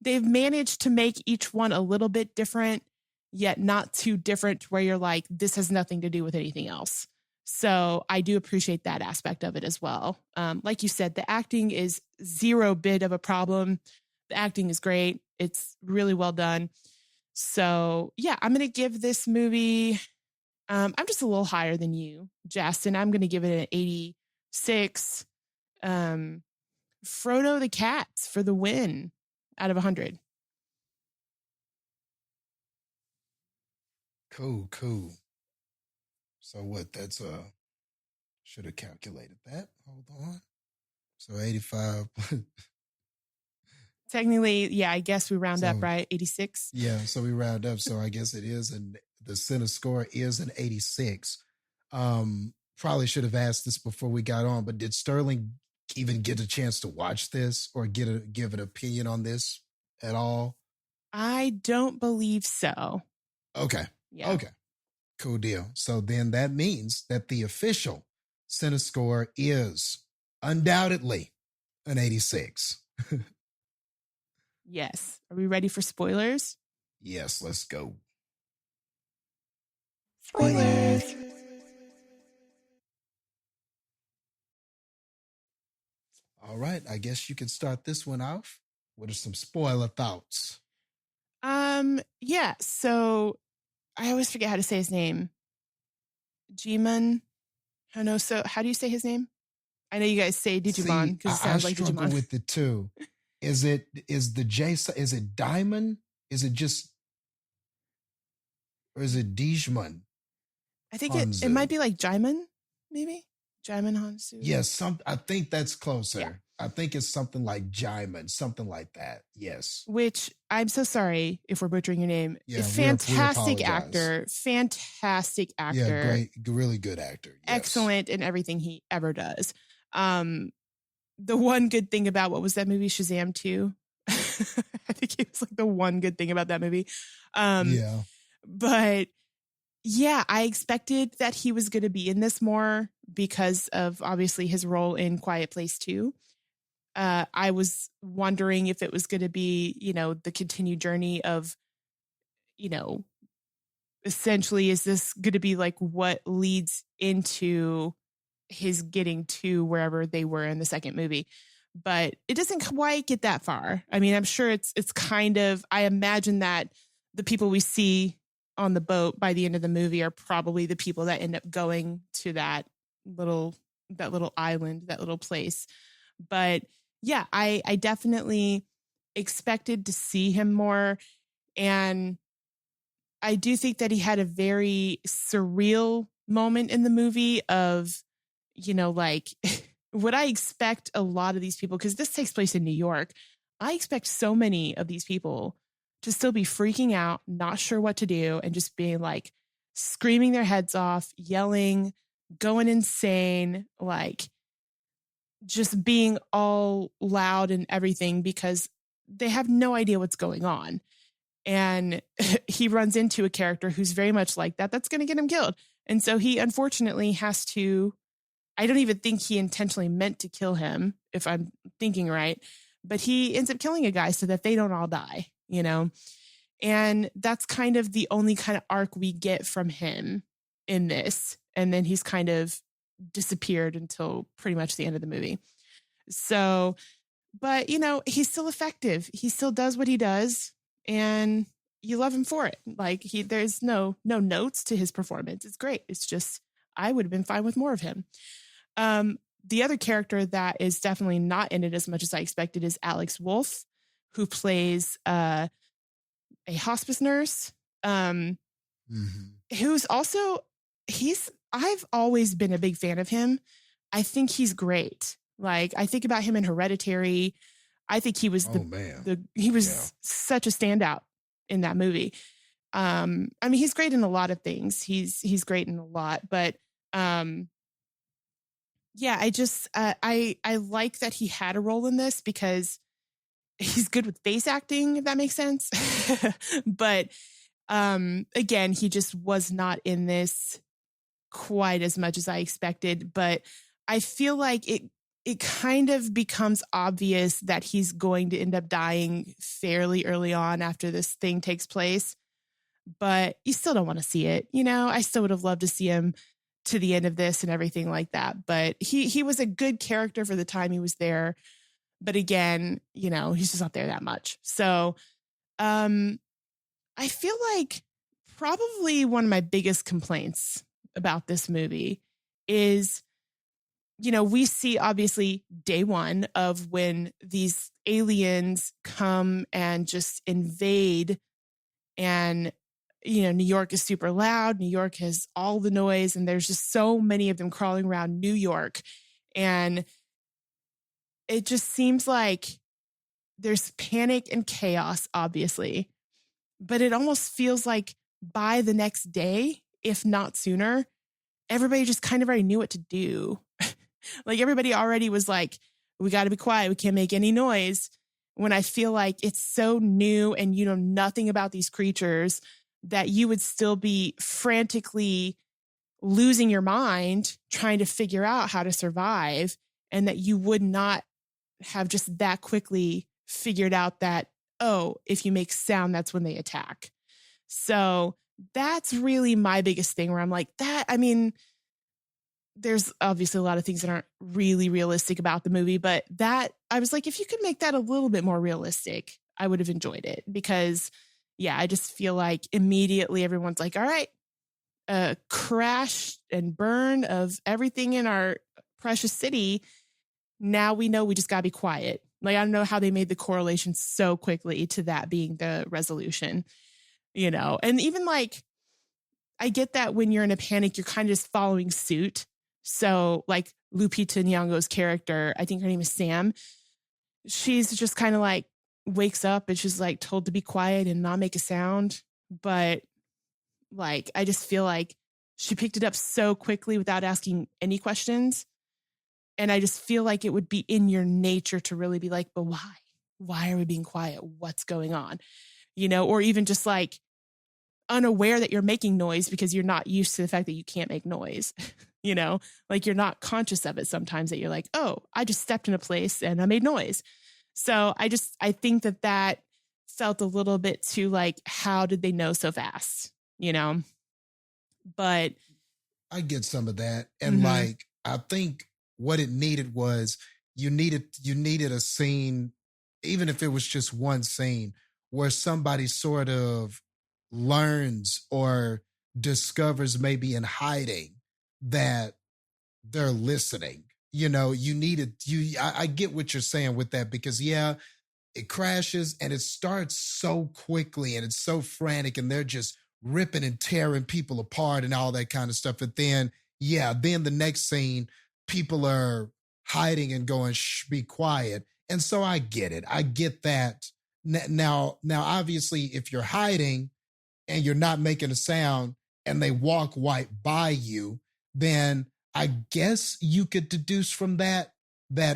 managed to make each one a little bit different, yet not too different where you're like, this has nothing to do with anything else. So I do appreciate that aspect of it as well. Like you said, the acting is 0 bit of a problem. The acting is great. It's really well done. So yeah, I'm going to give this movie, I'm just a little higher than you, Jastin. I'm going to give it an 86. Frodo the Cats for the win out of 100. Cool. So what? That's should have calculated that. Hold on. So 85. Technically, yeah, I guess we round up, right? 86. Yeah, so we round up. So I guess it is, and the Cinescore is an 86. Probably should have asked this before we got on, but did Sterling even get a chance to watch this or give an opinion on this at all? I don't believe so. Okay. Yeah. Okay. Cool deal. So then that means that the official Cinescore is undoubtedly an 86. Yes. Are we ready for spoilers? Yes, let's go. Spoilers. All right. I guess you can start this one off. What are some spoiler thoughts? Yeah. So I always forget how to say his name. Jimin Hanoso. How do you say his name? I know you guys say Digimon because it sounds like struggle Digimon. with it too. Is it Diamond? Is it just, or is it Dijman? I think it might be like Jaimin, maybe Jaimin Hansu. Yes, I think that's closer. Yeah. I think it's something like Jaimin, something like that. Yes. Which I'm so sorry if we're butchering your name. Yeah, fantastic we actor. Fantastic actor. Yeah, great, really good actor. Yes. Excellent in everything he ever does. The one good thing about, what was that movie, Shazam 2? I think it was like the one good thing about that movie. Yeah. But yeah, I expected that he was going to be in this more because of obviously his role in Quiet Place 2. I was wondering if it was going to be, the continued journey of, essentially, is this going to be like what leads into his getting to wherever they were in the second movie? But it doesn't quite get that far. I mean, I'm sure it's kind of, I imagine that the people we see on the boat by the end of the movie are probably the people that end up going to that little island, that little place. But yeah, I definitely expected to see him more. And I do think that he had a very surreal moment in the movie of, like what I expect a lot of these people, because this takes place in New York. I expect so many of these people to still be freaking out, not sure what to do, and just being like screaming their heads off, yelling, going insane, like just being all loud and everything because they have no idea what's going on. And he runs into a character who's very much like that. That's going to get him killed. And so he unfortunately has to, I don't even think he intentionally meant to kill him, if I'm thinking right, but he ends up killing a guy so that they don't all die, and that's kind of the only kind of arc we get from him in this. And then he's kind of disappeared until pretty much the end of the movie. So, but he's still effective. He still does what he does, and you love him for it. Like there's no notes to his performance. It's great. It's just, I would have been fine with more of him. The other character that is definitely not in it as much as I expected is Alex Wolff, who plays a hospice nurse, who's also, I've always been a big fan of him. I think he's great. Like, I think about him in Hereditary. I think he was such a standout in that movie. I mean, he's great in a lot of things. He's great in a lot, but yeah, I just I like that he had a role in this because he's good with face acting, if that makes sense. But again, he just was not in this quite as much as I expected. But I feel like it kind of becomes obvious that he's going to end up dying fairly early on after this thing takes place. But you still don't want to see it. I still would have loved to see him to the end of this and everything like that. But he was a good character for the time he was there. But again, he's just not there that much. So I feel like probably one of my biggest complaints about this movie is, we see obviously day one of when these aliens come and just invade, and New York is super loud. New York has all the noise, and there's just so many of them crawling around New York. And it just seems like there's panic and chaos, obviously, but it almost feels like by the next day, if not sooner, everybody just kind of already knew what to do. Like everybody already was like, we got to be quiet. We can't make any noise. When I feel like it's so new and you know nothing about these creatures that you would still be frantically losing your mind trying to figure out how to survive, and that you would not have just that quickly figured out that, oh, if you make sound, that's when they attack. So that's really my biggest thing where I'm like that. I mean, there's obviously a lot of things that aren't really realistic about the movie, but that I was like, if you could make that a little bit more realistic, I would have enjoyed it, because yeah, I just feel like immediately everyone's like, all right, crash and burn of everything in our precious city. Now we know we just got to be quiet. Like, I don't know how they made the correlation so quickly to that being the resolution, you know? And even like, I get that when you're in a panic, you're kind of just following suit. So like Lupita Nyong'o's character, I think her name is Sam. She's just kind of like wakes up and she's like told to be quiet and not make a sound. But like, I just feel like she picked it up so quickly without asking any questions. And I just feel like it would be in your nature to really be like, but why? Why are we being quiet? What's going on? You know, or even just like unaware that you're making noise because you're not used to the fact that you can't make noise. You know, like you're not conscious of it sometimes, that you're like, oh, I just stepped in a place and I made noise. So I think that felt a little bit too like, how did they know so fast? You know, but I get some of that. And like, I think what it needed was you needed a scene, even if it was just one scene, where somebody sort of learns or discovers maybe in hiding that they're listening. You know, I get what you're saying with that, because yeah, it crashes and it starts so quickly and it's so frantic and they're just ripping and tearing people apart and all that kind of stuff. But then, then the next scene, people are hiding and going, shh, be quiet. And so I get it. I get that. Now, obviously, if you're hiding and you're not making a sound and they walk right by you, then I guess you could deduce from that,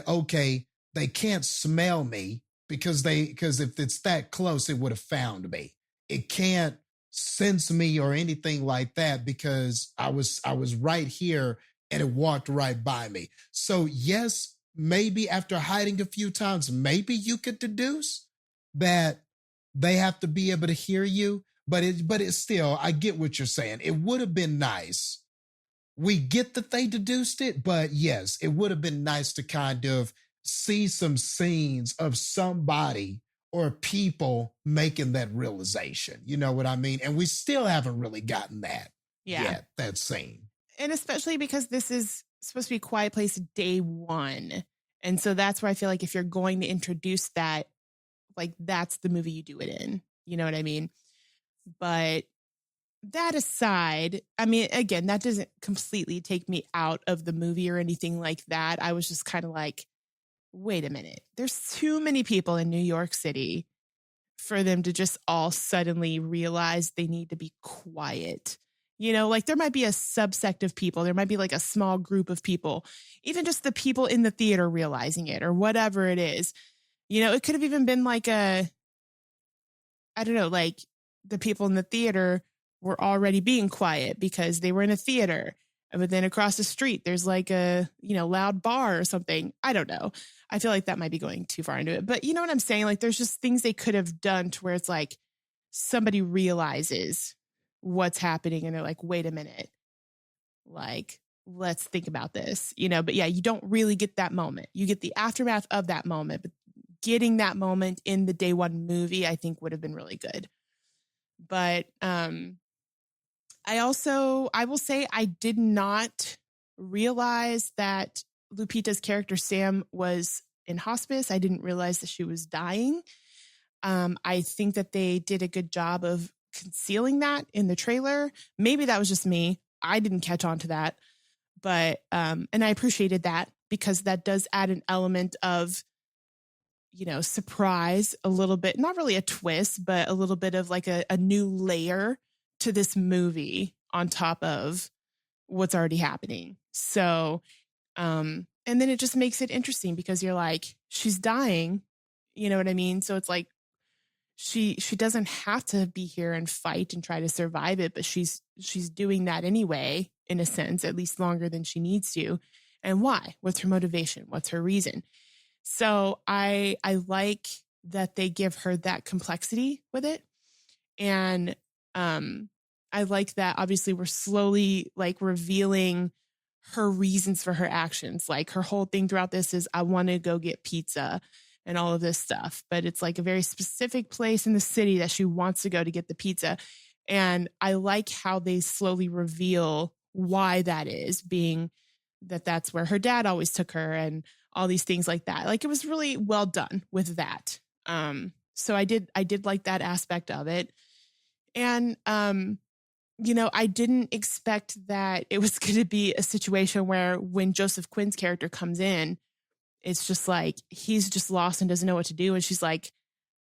okay, they can't smell me because if it's that close, it would have found me. It can't sense me or anything like that because I was right here and it walked right by me. So yes, maybe after hiding a few times, maybe you could deduce that they have to be able to hear you, but it's still, I get what you're saying. It would have been nice. We get that they deduced it, but yes, it would have been nice to kind of see some scenes of somebody or people making that realization. You know what I mean? And we still haven't really gotten that yet, that scene. And especially because this is supposed to be Quiet Place day one. And so that's where I feel like if you're going to introduce that, like that's the movie you do it in. You know what I mean? But that aside, I mean, again, that doesn't completely take me out of the movie or anything like that. I was just kind of like, wait a minute. There's too many people in New York City for them to just all suddenly realize they need to be quiet. You know, like there might be a subsect of people. There might be like a small group of people, even just the people in the theater realizing it or whatever it is. You know, it could have even been like I don't know, like the people in the theater were already being quiet because they were in a theater. But then across the street, there's like a, you know, loud bar or something. I don't know. I feel like that might be going too far into it. But you know what I'm saying? Like there's just things they could have done to where it's like somebody realizes what's happening and they're like, wait a minute. Like, let's think about this, you know? But yeah, you don't really get that moment. You get the aftermath of that moment. But getting that moment in the day one movie, I think would have been really good. But I will say I did not realize that Lupita's character Sam was in hospice. I didn't realize that she was dying. I think that they did a good job of concealing that in the trailer. Maybe that was just me. I didn't catch on to that. But and I appreciated that because that does add an element of, you know, surprise a little bit, not really a twist, but a little bit of like a new layer to this movie on top of what's already happening. So, and then it just makes it interesting because you're like, she's dying, you know what I mean? So it's like, she doesn't have to be here and fight and try to survive it, but she's doing that anyway, in a sense, at least longer than she needs to. And why? What's her motivation? What's her reason? So I like that they give her that complexity with it. And I like that obviously we're slowly like revealing her reasons for her actions. Like her whole thing throughout this is I want to go get pizza and all of this stuff. But it's like a very specific place in the city that she wants to go to get the pizza. And I like how they slowly reveal why that is, being that that's where her dad always took her and all these things like that. Like, it was really well done with that. So I did like that aspect of it. And, I didn't expect that it was going to be a situation where when Joseph Quinn's character comes in, it's just like, he's just lost and doesn't know what to do. And she's like,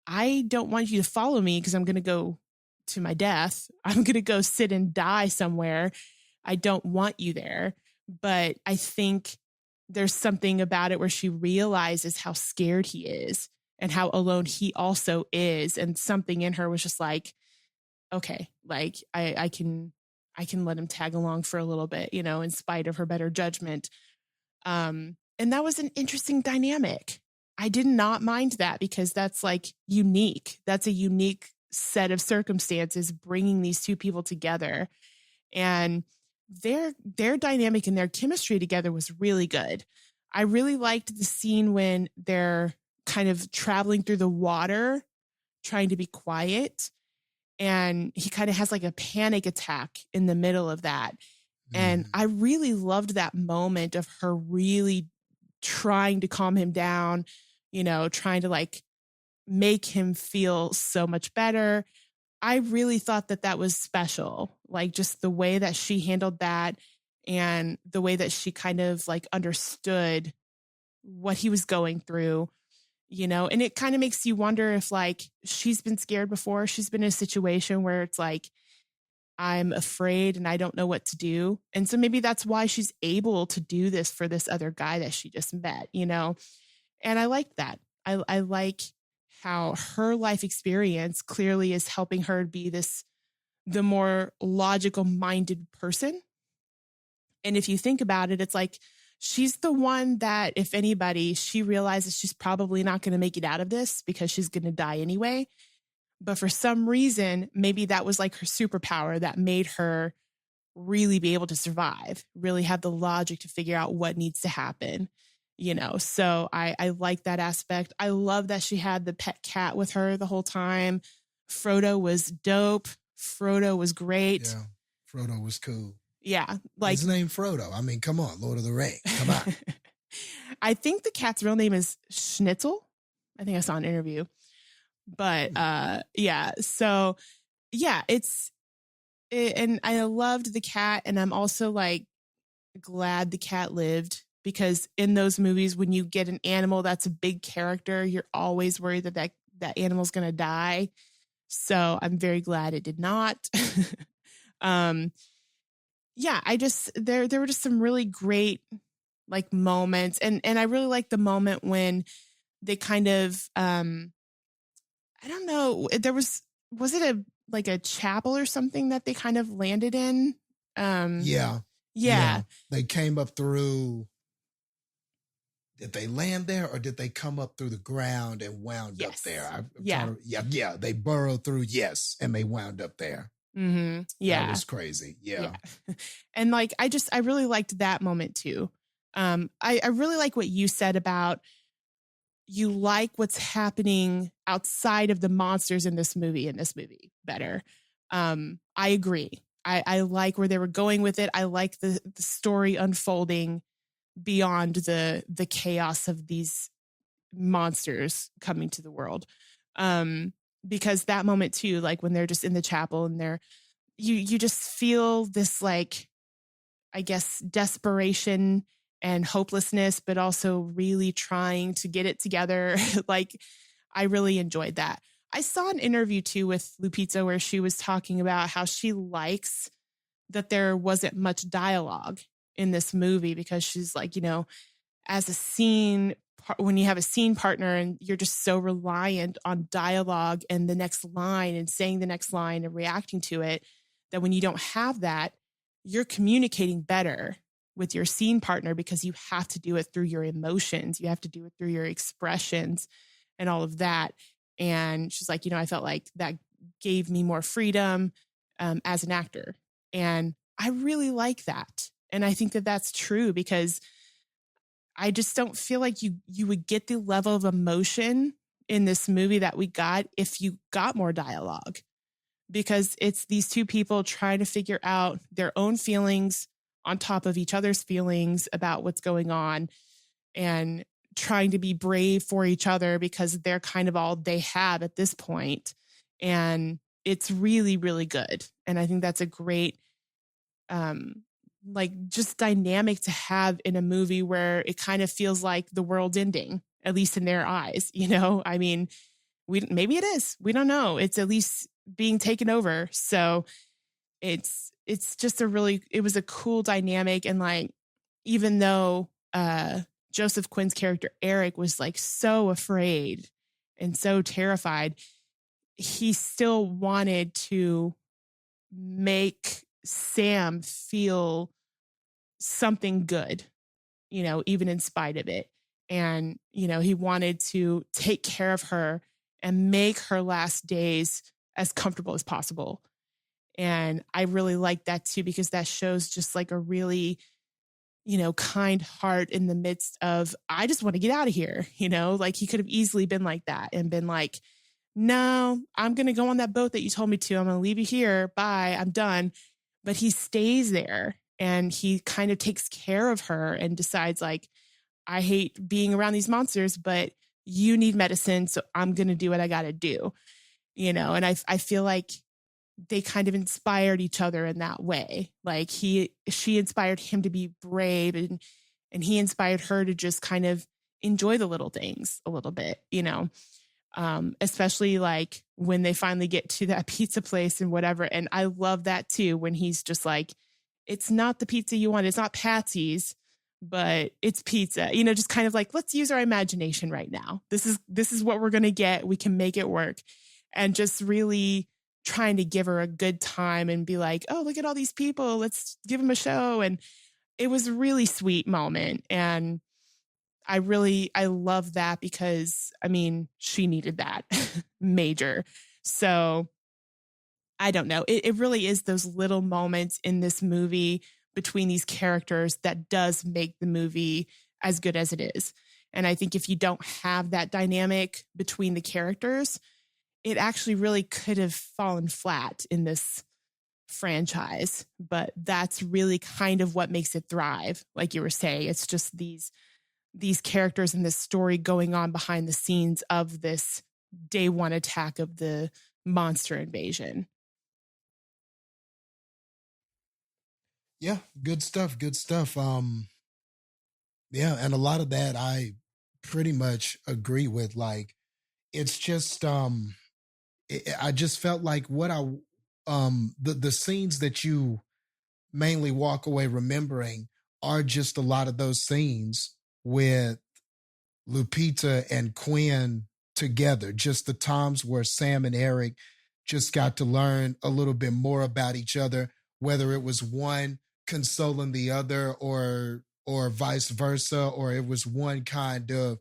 I don't want you to follow me because I'm going to go to my death. I'm going to go sit and die somewhere. I don't want you there. But I think there's something about it where she realizes how scared he is and how alone he also is. And something in her was just like, okay, like I can let him tag along for a little bit, in spite of her better judgment. And that was an interesting dynamic. I did not mind that because that's like unique. That's a unique set of circumstances bringing these two people together, and their dynamic and their chemistry together was really good. I really liked the scene when they're kind of traveling through the water, trying to be quiet. And he kind of has like a panic attack in the middle of that. And I really loved that moment of her really trying to calm him down, trying to like make him feel so much better. I really thought that was special. Like, just the way that she handled that and the way that she kind of like understood what he was going through, and it kind of makes you wonder if like she's been scared before. She's been in a situation where it's like, I'm afraid and I don't know what to do. And so maybe that's why she's able to do this for this other guy that she just met, and I like that. I like how her life experience clearly is helping her be the more logical minded person. And if you think about it, it's like, she's the one that, if anybody, she realizes she's probably not going to make it out of this because she's going to die anyway. But for some reason, maybe that was like her superpower that made her really be able to survive, really have the logic to figure out what needs to happen, So I like that aspect. I love that she had the pet cat with her the whole time. Frodo was dope. Frodo was great. Yeah, Frodo was cool. Yeah. Like, his name Frodo. I mean, come on, Lord of the Rings. Come on. I think the cat's real name is Schnitzel. I think I saw an interview. But yeah. So yeah, and I loved the cat. And I'm also like glad the cat lived, because in those movies, when you get an animal that's a big character, you're always worried that animal's going to die. So I'm very glad it did not. Yeah, there were just some really great like moments. And I really liked the moment when they kind of, I don't know, was it a chapel or something that they kind of landed in? Yeah. They came up through. Did they land there or did they come up through the ground and wound up there? They burrowed through. Yes. And they wound up there. Mm-hmm. Yeah. That was crazy. Yeah. And like, I really liked that moment too. I really like what you said about, you like what's happening outside of the monsters in this movie better. I agree. I like where they were going with it. I like the story unfolding beyond the chaos of these monsters coming to the world. Because that moment too, like when they're just in the chapel and you just feel this, like, I guess, desperation and hopelessness, but also really trying to get it together. Like, I really enjoyed that. I saw an interview too with Lupita where she was talking about how she likes that there wasn't much dialogue in this movie, because she's like, as a scene, when you have a scene partner and you're just so reliant on dialogue and the next line and saying the next line and reacting to it, that when you don't have that, you're communicating better with your scene partner, because you have to do it through your emotions. You have to do it through your expressions and all of that. And she's like, I felt like that gave me more freedom as an actor. And I really like that. And I think that that's true, because I just don't feel like you would get the level of emotion in this movie that we got if you got more dialogue. because it's these two people trying to figure out their own feelings on top of each other's feelings about what's going on, and trying to be brave for each other because they're kind of all they have at this point. And it's really, really good. And I think that's a great, like, just dynamic to have in a movie where it kind of feels like the world's ending, at least in their eyes. You know, I mean, maybe it is, we don't know. It's at least being taken over. So it's just it was a cool dynamic. And like, even though, Joseph Quinn's character, Eric, was like so afraid and so terrified, he still wanted to make Sam feel something good, you know, even in spite of it. And, you know, he wanted to take care of her and make her last days as comfortable as possible. And I really like that too, because that shows just like a really, you know, kind heart in the midst of, I just want to get out of here. You know, like he could have easily been like that and been like, no, I'm going to go on that boat that you told me to. I'm going to leave you here. Bye. I'm done. But he stays there and he kind of takes care of her and decides like, I hate being around these monsters, but you need medicine. So I'm going to do what I got to do, you know? And I feel like they kind of inspired each other in that way. Like she inspired him to be brave, and he inspired her to just kind of enjoy the little things a little bit, you know, especially like when they finally get to that pizza place and whatever. And I love that too, when he's just like, it's not the pizza you want. It's not Patsy's, but it's pizza, you know, just kind of like, let's use our imagination right now. This is what we're going to get. We can make it work. And just really trying to give her a good time and be like, oh, look at all these people. Let's give them a show. And it was a really sweet moment. And I love that because, I mean, she needed that major. So I don't know. It really is those little moments in this movie between these characters that does make the movie as good as it is. And I think if you don't have that dynamic between the characters, it actually really could have fallen flat in this franchise. But that's really kind of what makes it thrive. Like you were saying, it's just these characters and this story going on behind the scenes of this day one attack of the monster invasion. Yeah, good stuff. Good stuff. Yeah, and a lot of that I pretty much agree with. Like, it's just I just felt like the scenes that you mainly walk away remembering are just a lot of those scenes with Lupita and Quinn together. Just the times where Sam and Eric just got to learn a little bit more about each other, whether it was one consoling the other or vice versa, or it was one kind of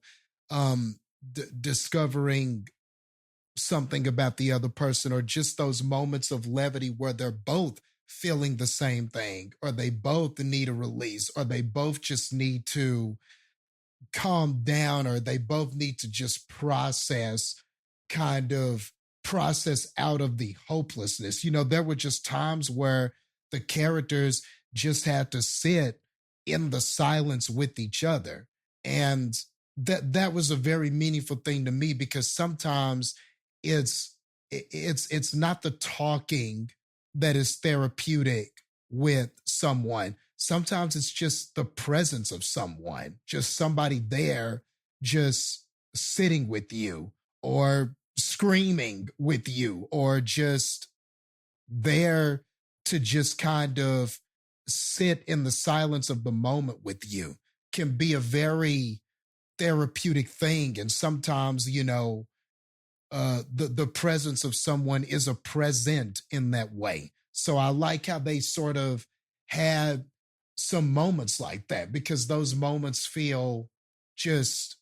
discovering something about the other person, or just those moments of levity where they're both feeling the same thing, or they both need a release, or they both just need to calm down, or they both need to just process out of the hopelessness. You know, there were just times where the characters just had to sit in the silence with each other. And that was a very meaningful thing to me, because sometimes it's not the talking that is therapeutic with someone. Sometimes it's just the presence of someone, just somebody there, just sitting with you or screaming with you, or just there to just kind of sit in the silence of the moment with you, can be a very therapeutic thing. And sometimes, you know, the presence of someone is a present in that way. So I like how they sort of had some moments like that, because those moments feel just,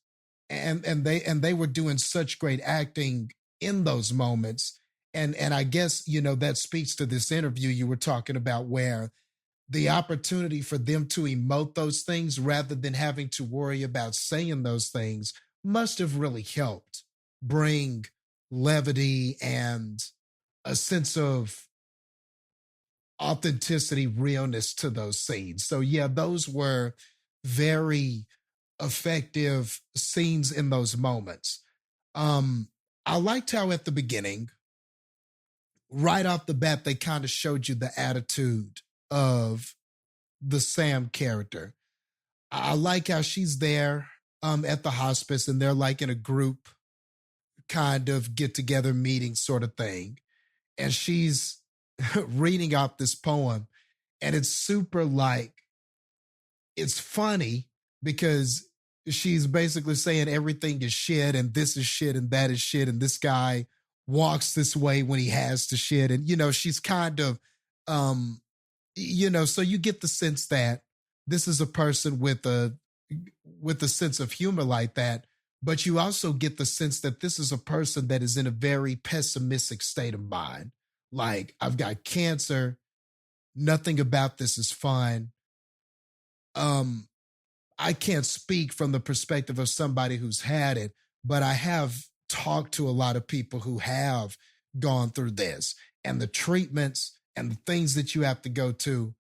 and they were doing such great acting in those moments. And I guess, you know, that speaks to this interview you were talking about, where the opportunity for them to emote those things rather than having to worry about saying those things must have really helped bring levity and a sense of authenticity, realness to those scenes. So yeah, those were very effective scenes in those moments. Um, I liked how at the beginning, right off the bat, they kind of showed you the attitude of the Sam character. I like how she's there at the hospice and they're like in a group kind of get together meeting sort of thing. And she's reading out this poem and it's super like, it's funny because she's basically saying everything is shit and this is shit and that is shit and this guy walks this way when he has to shit. And, you know, she's kind of, so you get the sense that this is a person with a sense of humor like that, but you also get the sense that this is a person that is in a very pessimistic state of mind. Like, I've got cancer. Nothing about this is fun. I can't speak from the perspective of somebody who's had it, but I have talked to a lot of people who have gone through this, and the treatments and the things that you have to go to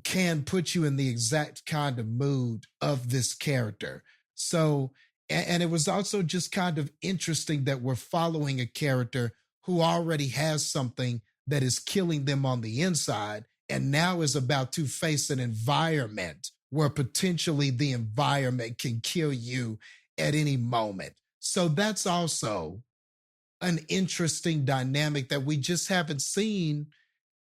can put you in the exact kind of mood of this character. So, and it was also just kind of interesting that we're following a character who already has something that is killing them on the inside and now is about to face an environment where potentially the environment can kill you at any moment. So that's also an interesting dynamic that we just haven't seen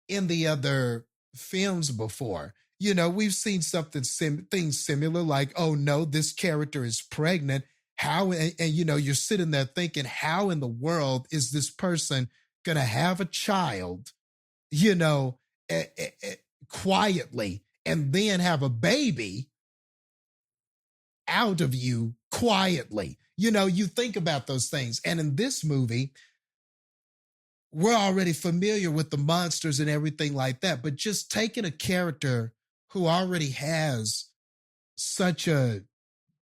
in the other films before. You know, we've seen things similar, like, oh no, this character is pregnant. How, and you know, you're sitting there thinking, how in the world is this person going to have a child, you know, quietly, and then have a baby out of you quietly? You know, you think about those things. And in this movie, we're already familiar with the monsters and everything like that, but just taking a character who already has such a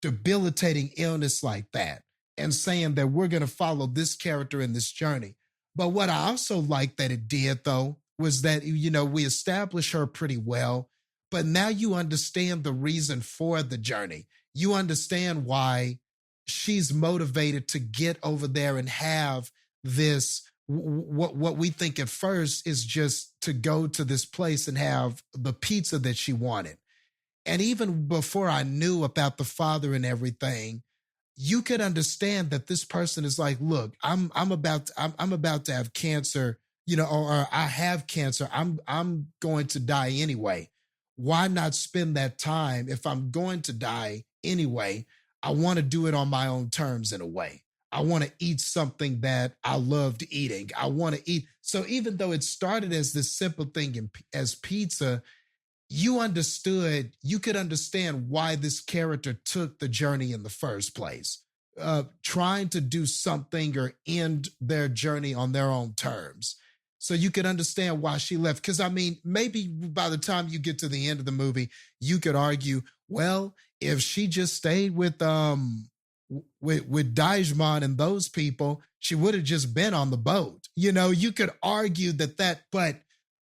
debilitating illness like that and saying that we're going to follow this character in this journey. But what I also like that it did, though, was that, you know, we established her pretty well, but now you understand the reason for the journey. You understand why she's motivated to get over there and have this, what we think at first is just to go to this place and have the pizza that she wanted. And even before I knew about the father and everything, you could understand that this person is like, look, I'm about to have cancer, you know, or I have cancer. I'm going to die anyway. Why not spend that time? If I'm going to die anyway, I want to do it on my own terms in a way. I want to eat something that I loved eating. I want to eat. So even though it started as this simple thing as pizza, you could understand why this character took the journey in the first place, trying to do something or end their journey on their own terms. So you could understand why she left. Because, I mean, maybe by the time you get to the end of the movie, you could argue, well, if she just stayed with Dijman and those people, she would have just been on the boat. You know, you could argue but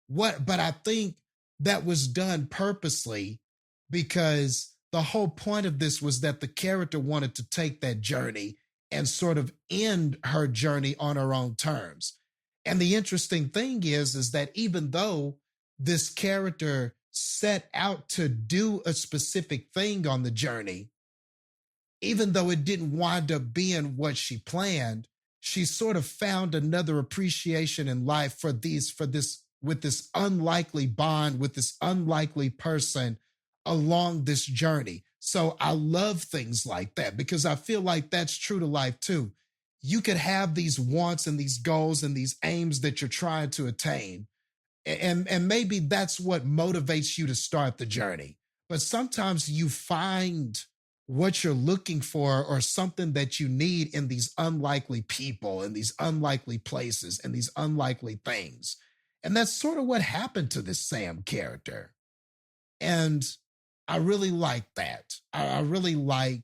I think that was done purposely, because the whole point of this was that the character wanted to take that journey and sort of end her journey on her own terms. And the interesting thing is that even though this character set out to do a specific thing on the journey, even though it didn't wind up being what she planned, she sort of found another appreciation in life with this unlikely bond, with this unlikely person along this journey. So I love things like that, because I feel like that's true to life too. You could have these wants and these goals and these aims that you're trying to attain. And maybe that's what motivates you to start the journey. But sometimes you find what you're looking for or something that you need in these unlikely people and these unlikely places and these unlikely things. And that's sort of what happened to this Sam character. And I really like that. I really like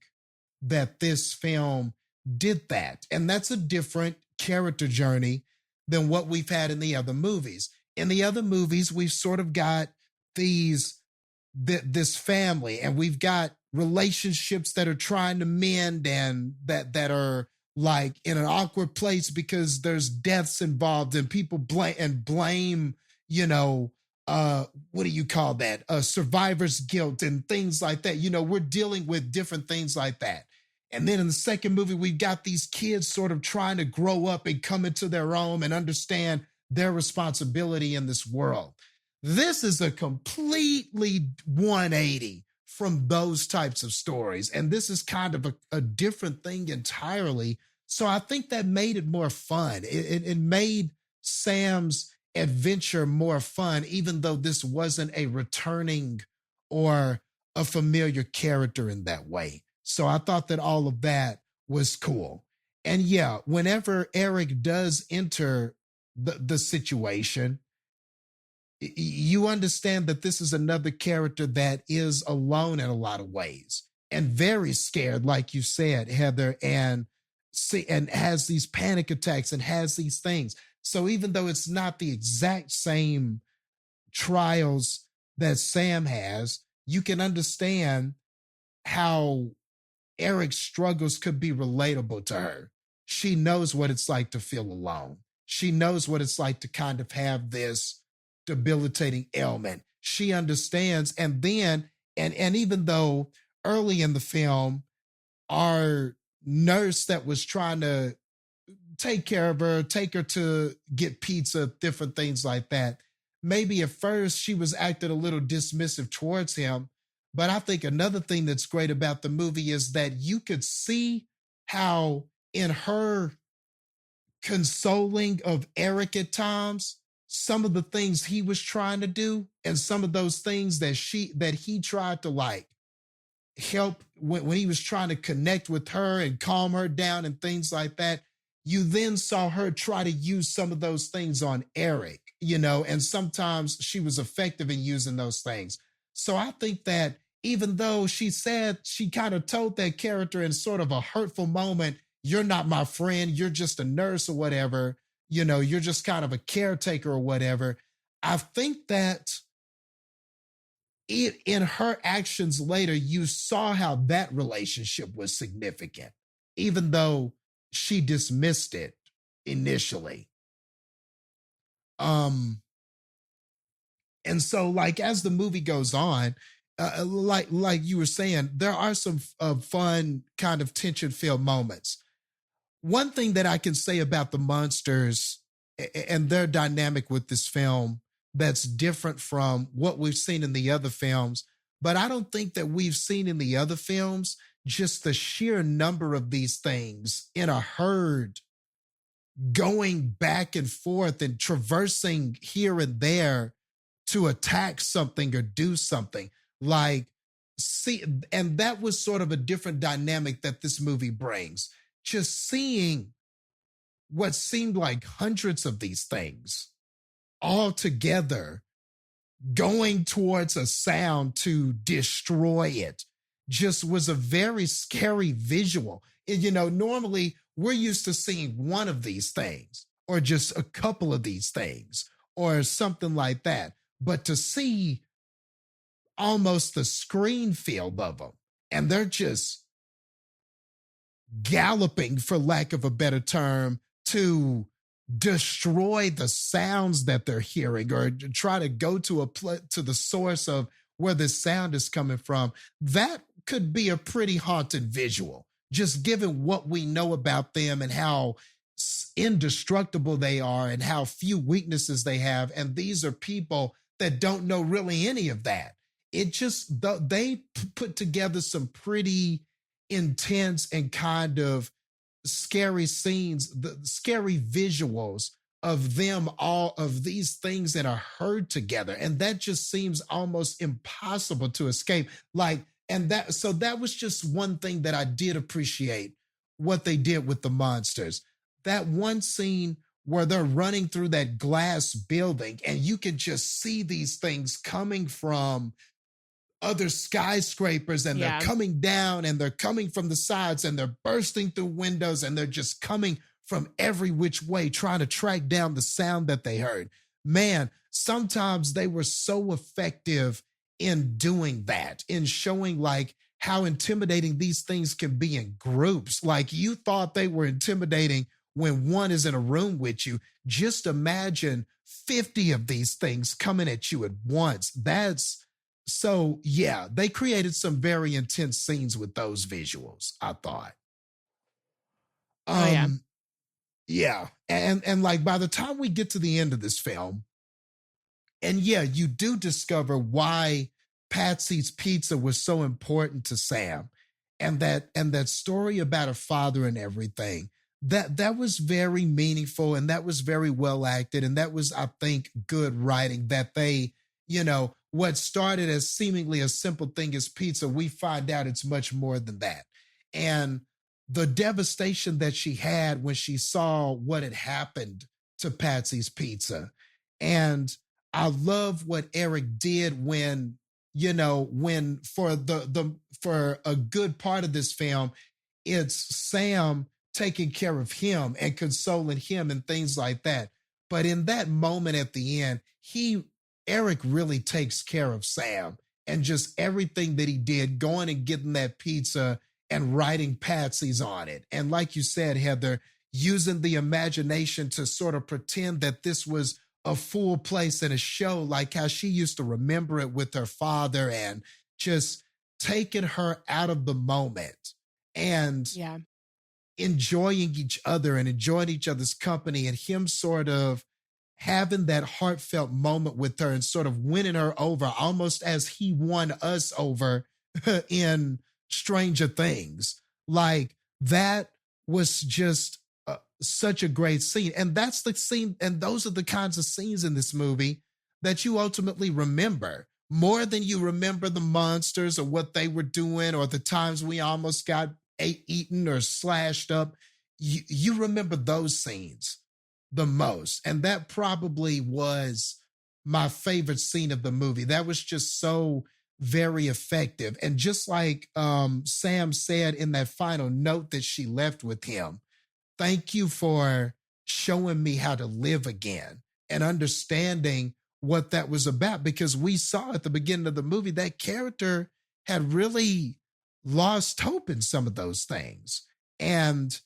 that this film did that. And that's a different character journey than what we've had in the other movies. In the other movies, we've sort of got this family, and we've got relationships that are trying to mend, and that are like in an awkward place because there's deaths involved, and people blame, what do you call that? Survivor's guilt and things like that. We're dealing with different things like that. And then in the second movie, we've got these kids sort of trying to grow up and come into their own and understand their responsibility in this world. This is a completely 180 from those types of stories. And this is kind of a different thing entirely. So I think that made it more fun. It made Sam's adventure more fun, even though this wasn't a returning or a familiar character in that way. So I thought that all of that was cool. And yeah, whenever Eric does enter the situation, you understand that this is another character that is alone in a lot of ways and very scared, like you said, Heather, and has these panic attacks and has these things. So even though it's not the exact same trials that Sam has, you can understand how Eric's struggles could be relatable to her. She knows what it's like to feel alone. She knows what it's like to kind of have this debilitating ailment. She understands. And then, and even though early in the film, our nurse that was trying to take care of her, take her to get pizza, different things like that, maybe at first she was acting a little dismissive towards him. But I think another thing that's great about the movie is that you could see how in her consoling of Eric at times, some of the things he was trying to do and some of those things that he tried to like help when he was trying to connect with her and calm her down and things like that, you then saw her try to use some of those things on Eric, and sometimes she was effective in using those things. So I think that even though she said she kind of told that character in sort of a hurtful moment, you're not my friend, you're just a nurse or whatever, you're just kind of a caretaker or whatever. I think that in her actions later, you saw how that relationship was significant, even though she dismissed it initially. And so, like, as the movie goes on, like you were saying, there are some fun kind of tension-filled moments. One thing that I can say about the monsters and their dynamic with this film that's different from what we've seen in the other films, but I don't think that we've seen in the other films just the sheer number of these things in a herd going back and forth and traversing here and there to attack something or do something. And that was sort of a different dynamic that this movie brings. Just seeing what seemed like hundreds of these things all together going towards a sound to destroy it just was a very scary visual. Normally we're used to seeing one of these things or just a couple of these things or something like that. But to see almost the screen field of them, and they're just galloping, for lack of a better term, to destroy the sounds that they're hearing or try to go to the source of where this sound is coming from, that could be a pretty haunting visual, just given what we know about them and how indestructible they are and how few weaknesses they have. And these are people that don't know really any of that. They put together some pretty intense and kind of scary scenes, the scary visuals of them, all of these things that are heard together. And that just seems almost impossible to escape. So that was just one thing that I did appreciate what they did with the monsters. That one scene where they're running through that glass building and you can just see these things coming from other skyscrapers and they're coming down and they're coming from the sides and they're bursting through windows and they're just coming from every which way trying to track down the sound that they heard. Man, sometimes they were so effective in doing that, in showing like how intimidating these things can be in groups. Like you thought they were intimidating when one is in a room with you. Just imagine 50 of these things coming at you at once. Yeah, they created some very intense scenes with those visuals, I thought. Oh, yeah. Yeah. And like by the time we get to the end of this film, and yeah, you do discover why Patsy's Pizza was so important to Sam, and that story about a father and everything. That was very meaningful, and that was very well acted, and that was, I think, good writing. That they, what started as seemingly a simple thing as pizza, we find out it's much more than that. And the devastation that she had when she saw what had happened to Patsy's Pizza. And I love what Eric did when for for a good part of this film, it's Sam taking care of him and consoling him and things like that. But in that moment at the end, Eric really takes care of Sam, and just everything that he did, going and getting that pizza and writing Patsy's on it. And like you said, Heather, using the imagination to sort of pretend that this was a full place in a show, like how she used to remember it with her father, and just taking her out of the moment and enjoying each other and enjoying each other's company, and him sort of having that heartfelt moment with her and sort of winning her over almost as he won us over in Stranger Things. Like that was just such a great scene. And that's the scene. And those are the kinds of scenes in this movie that you ultimately remember more than you remember the monsters or what they were doing or the times we almost got eaten or slashed up. You remember those scenes the most. And that probably was my favorite scene of the movie. That was just so very effective. And just like Sam said in that final note that she left with him, thank you for showing me how to live again and understanding what that was about, because we saw at the beginning of the movie that character had really lost hope in some of those things. And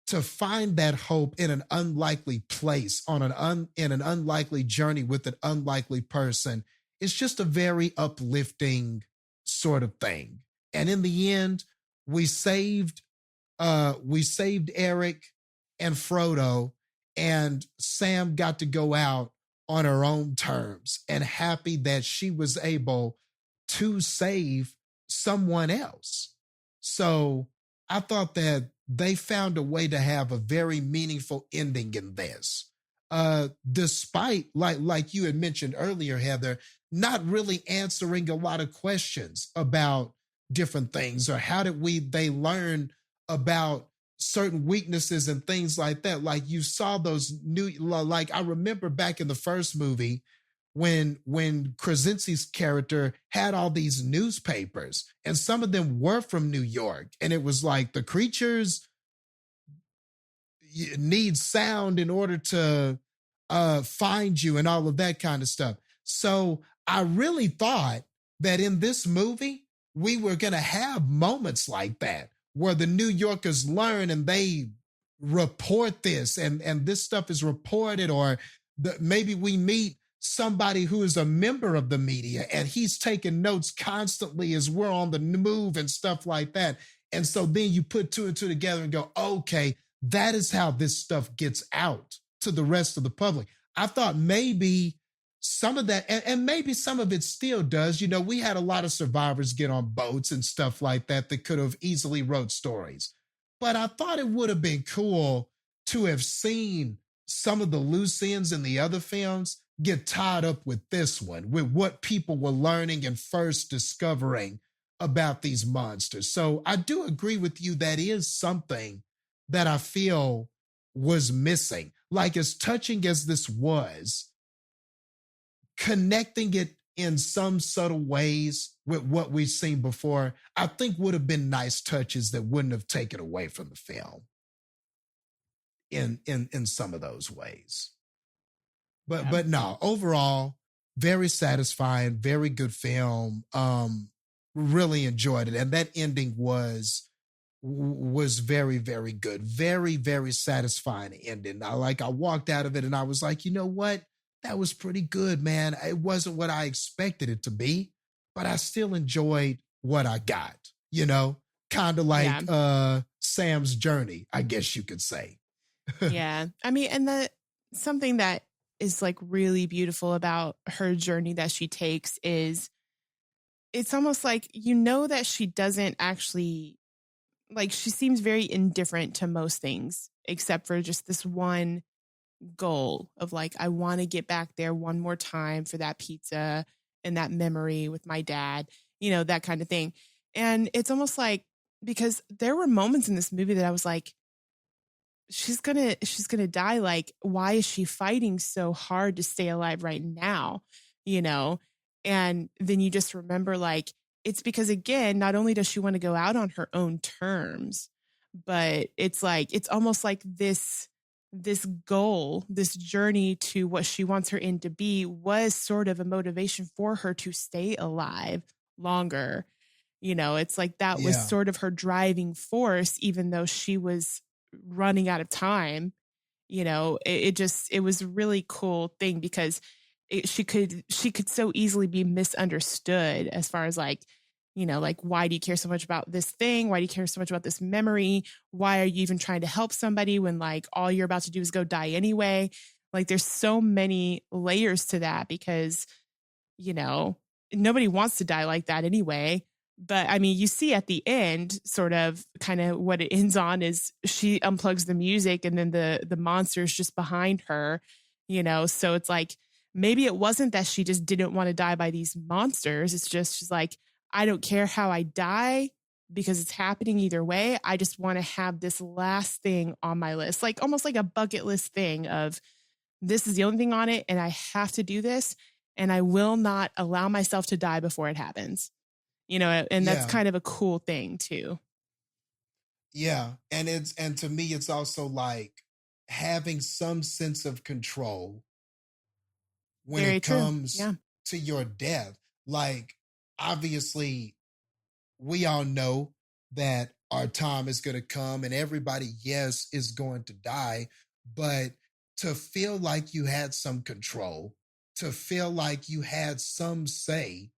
to find that hope in an unlikely place in an unlikely journey with an unlikely person, it's just a very uplifting sort of thing. And in the end, we saved Eric and Frodo, and Sam got to go out on her own terms, and happy that she was able to save someone else. So I thought that they found a way to have a very meaningful ending in this. Despite, like you had mentioned earlier, Heather, not really answering a lot of questions about different things, or how did they learn about certain weaknesses and things like that. Like you saw those like I remember back in the first movie when Krasinski's character had all these newspapers, and some of them were from New York, and it was like the creatures need sound in order to find you and all of that kind of stuff. So I really thought that in this movie, we were going to have moments like that where the New Yorkers learn and they report this, and this stuff is reported, or maybe we meet somebody who is a member of the media and he's taking notes constantly as we're on the move and stuff like that. And so then you put two and two together and go, okay, that is how this stuff gets out to the rest of the public. I thought maybe some of that, and maybe some of it still does. We had a lot of survivors get on boats and stuff like that could have easily wrote stories. But I thought it would have been cool to have seen some of the loose ends in the other films get tied up with this one, with what people were learning and first discovering about these monsters. So I do agree with you. That is something that I feel was missing. Like, as touching as this was, connecting it in some subtle ways with what we've seen before, I think would have been nice touches that wouldn't have taken away from the film. in some of those ways. Yeah. But no, overall, very satisfying, very good film. Really enjoyed it. And that ending was very, very good. Very, very satisfying ending. I walked out of it and I was like, you know what? That was pretty good, man. It wasn't what I expected it to be, but I still enjoyed what I got, kind of like Sam's journey, I guess you could say. Yeah. I mean, and something that is like really beautiful about her journey that she takes is it's almost like, that she doesn't actually, like, she seems very indifferent to most things except for just this one goal of like, I want to get back there one more time for that pizza and that memory with my dad, that kind of thing. And it's almost like, because there were moments in this movie that I was like, she's gonna die. Like, why is she fighting so hard to stay alive right now? And then you just remember, like, it's because, again, not only does she want to go out on her own terms, but it's like, it's almost like this goal, this journey to what she wants her end to be was sort of a motivation for her to stay alive longer. It's like that was sort of her driving force, even though she was running out of time. It was a really cool thing because she could so easily be misunderstood as far as like, like, why do you care so much about this thing? Why do you care so much about this memory? Why are you even trying to help somebody when like all you're about to do is go die anyway? Like, there's so many layers to that because, nobody wants to die like that anyway. But I mean, you see at the end, sort of kind of what it ends on is she unplugs the music and then the monster's just behind her, so it's like, maybe it wasn't that she just didn't want to die by these monsters. It's just, she's like, I don't care how I die because it's happening either way. I just want to have this last thing on my list, like almost like a bucket list thing of, this is the only thing on it and I have to do this and I will not allow myself to die before it happens. And that's kind of a cool thing too. Yeah. And to me, it's also like having some sense of control when Very it true. comes to your death. Like, obviously, we all know that our time is going to come and everybody, yes, is going to die. But to feel like you had some control, to feel like you had some say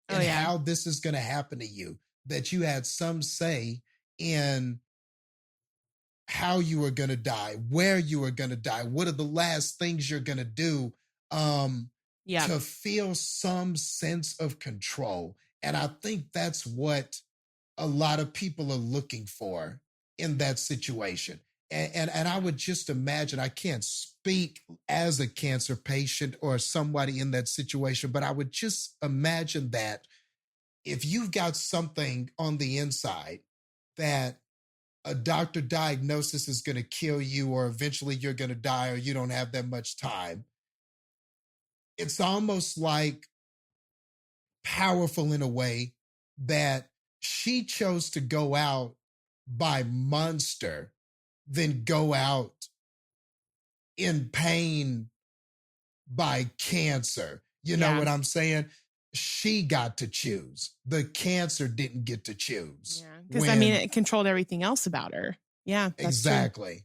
in how this is going to happen to you, that you had some say in how you are going to die, where you are going to die, what are the last things you're going to do, to feel some sense of control. And I think that's what a lot of people are looking for in that situation. And I would just imagine, I can't speak as a cancer patient or somebody in that situation, but I would just imagine that if you've got something on the inside that a doctor diagnosis is going to kill you, or eventually you're going to die, or you don't have that much time, it's almost like powerful in a way that she chose to go out by monster than go out in pain by cancer. You know what I'm saying? She got to choose. The cancer didn't get to choose. Yeah. Because I mean, it controlled everything else about her. Yeah. Exactly.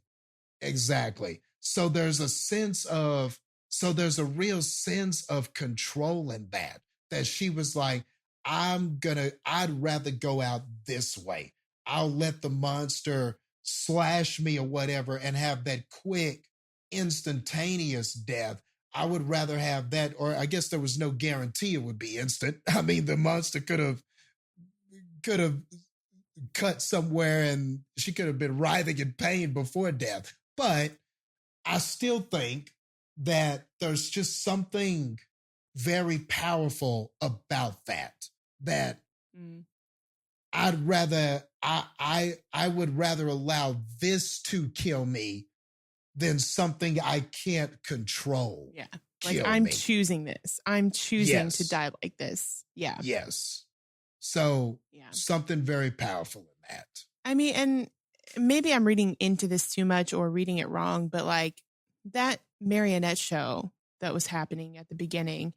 True. Exactly. So there's a real sense of control in that she was like, I'd rather go out this way. I'll let the monster slash me or whatever and have that quick, instantaneous death. I would rather have that, or I guess there was no guarantee it would be instant. I mean, the monster could have cut somewhere and she could have been writhing in pain before death. But I still think that there's just something very powerful about that I'd rather, I would rather allow this to kill me than something I can't control. Yeah. Like, I'm choosing this. I'm choosing to die like this. Yeah. Yes. So something very powerful in that. I mean, and maybe I'm reading into this too much or reading it wrong, but like that marionette show that was happening at the beginning,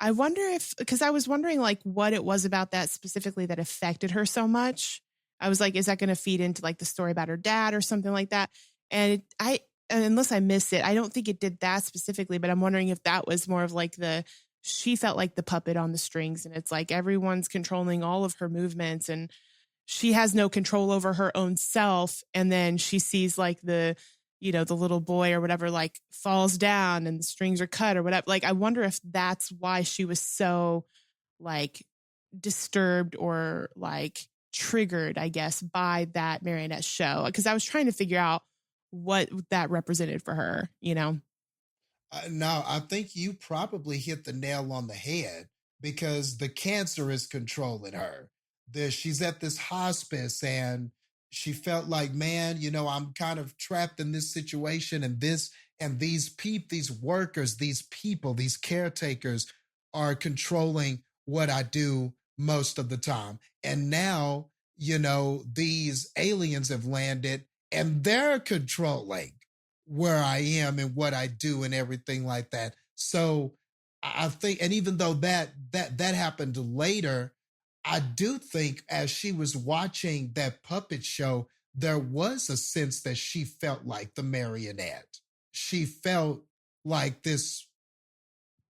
I wonder if, because I was wondering like what it was about that specifically that affected her so much. I was like, is that going to feed into like the story about her dad or something like that? And unless I missed it, I don't think it did that specifically, but I'm wondering if that was more of like she felt like the puppet on the strings, and it's like everyone's controlling all of her movements and she has no control over her own self. And then she sees like the little boy or whatever, like falls down and the strings are cut or whatever. Like, I wonder if that's why she was so like disturbed or like triggered, I guess, by that marionette show. Cause I was trying to figure out what that represented for her, No, I think you probably hit the nail on the head because the cancer is controlling her. She's at this hospice and she felt like, man, I'm kind of trapped in this situation, and these workers, these people, these caretakers are controlling what I do most of the time. And now, these aliens have landed and they're controlling where I am and what I do and everything like that. So I think, and even though that happened later, I do think as she was watching that puppet show, there was a sense that she felt like the marionette. She felt like this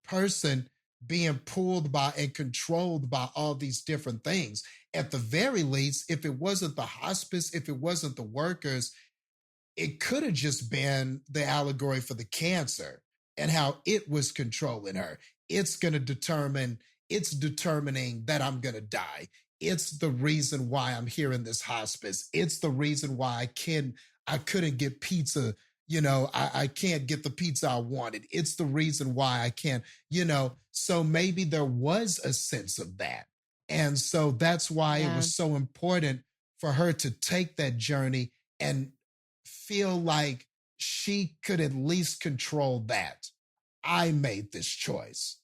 person being pulled by and controlled by all these different things. At the very least, if it wasn't the hospice, if it wasn't the workers, it could have just been the allegory for the cancer and how it was controlling her. It's determining that I'm going to die. It's the reason why I'm here in this hospice. It's the reason why I couldn't get pizza. I can't get the pizza I wanted. It's the reason why I can't, so maybe there was a sense of that. And so that's why it was so important for her to take that journey and feel like she could at least control that. I made this choice.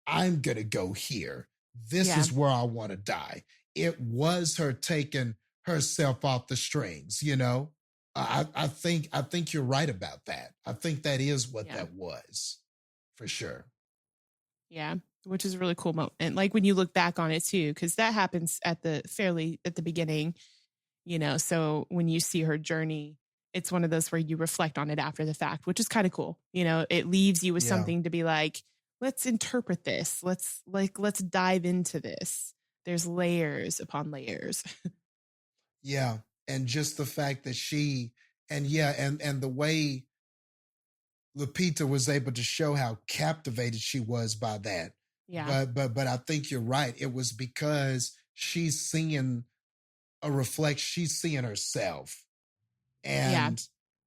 I'm going to go here. This is where I want to die. It was her taking herself off the strings, I think you're right about that. I think that is what that was for sure. Yeah. Which is a really cool moment. And like when you look back on it too, because that happens at the beginning, so when you see her journey, it's one of those where you reflect on it after the fact, which is kind of cool. It leaves you with something to be like, let's interpret this. Let's dive into this. There's layers upon layers. Yeah. And just the fact that and the way Lupita was able to show how captivated she was by that. Yeah. But I think you're right. It was because she's seeing she's seeing herself. And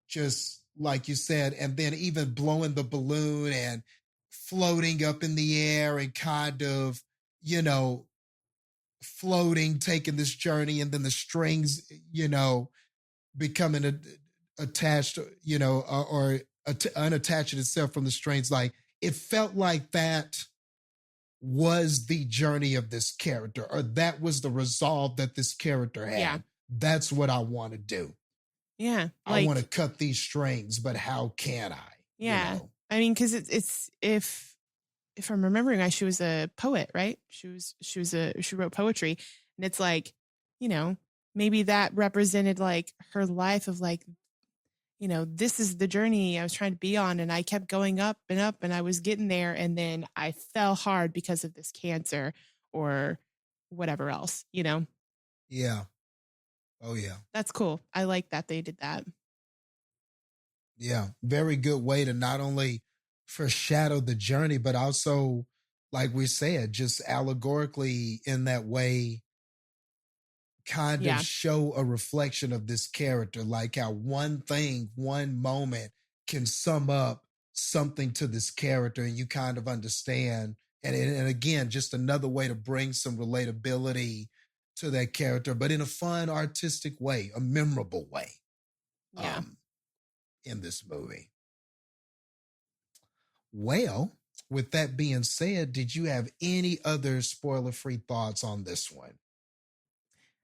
just like you said, and then even blowing the balloon and floating up in the air and kind of, floating, taking this journey, and then the strings, becoming attached, or unattaching itself from the strings. Like it felt like that was the journey of this character, or that was the resolve that this character had. Yeah. That's what I want to do. Yeah. I want to cut these strings, but how can I? Yeah. I mean, because it's if I'm remembering right, she was a poet, right? She wrote poetry, and it's like, maybe that represented like her life of like, this is the journey I was trying to be on, and I kept going up and up, and I was getting there, and then I fell hard because of this cancer or whatever else, Yeah. Oh yeah. That's cool. I like that they did that. Yeah. Very good way to not only foreshadow the journey, but also, like we said, just allegorically in that way, kind of show a reflection of this character, like how one moment can sum up something to this character, and you kind of understand. And again, just another way to bring some relatability to that character, but in a fun, artistic way, a memorable way. In this movie. Well, with that being said, did you have any other spoiler-free thoughts on this one?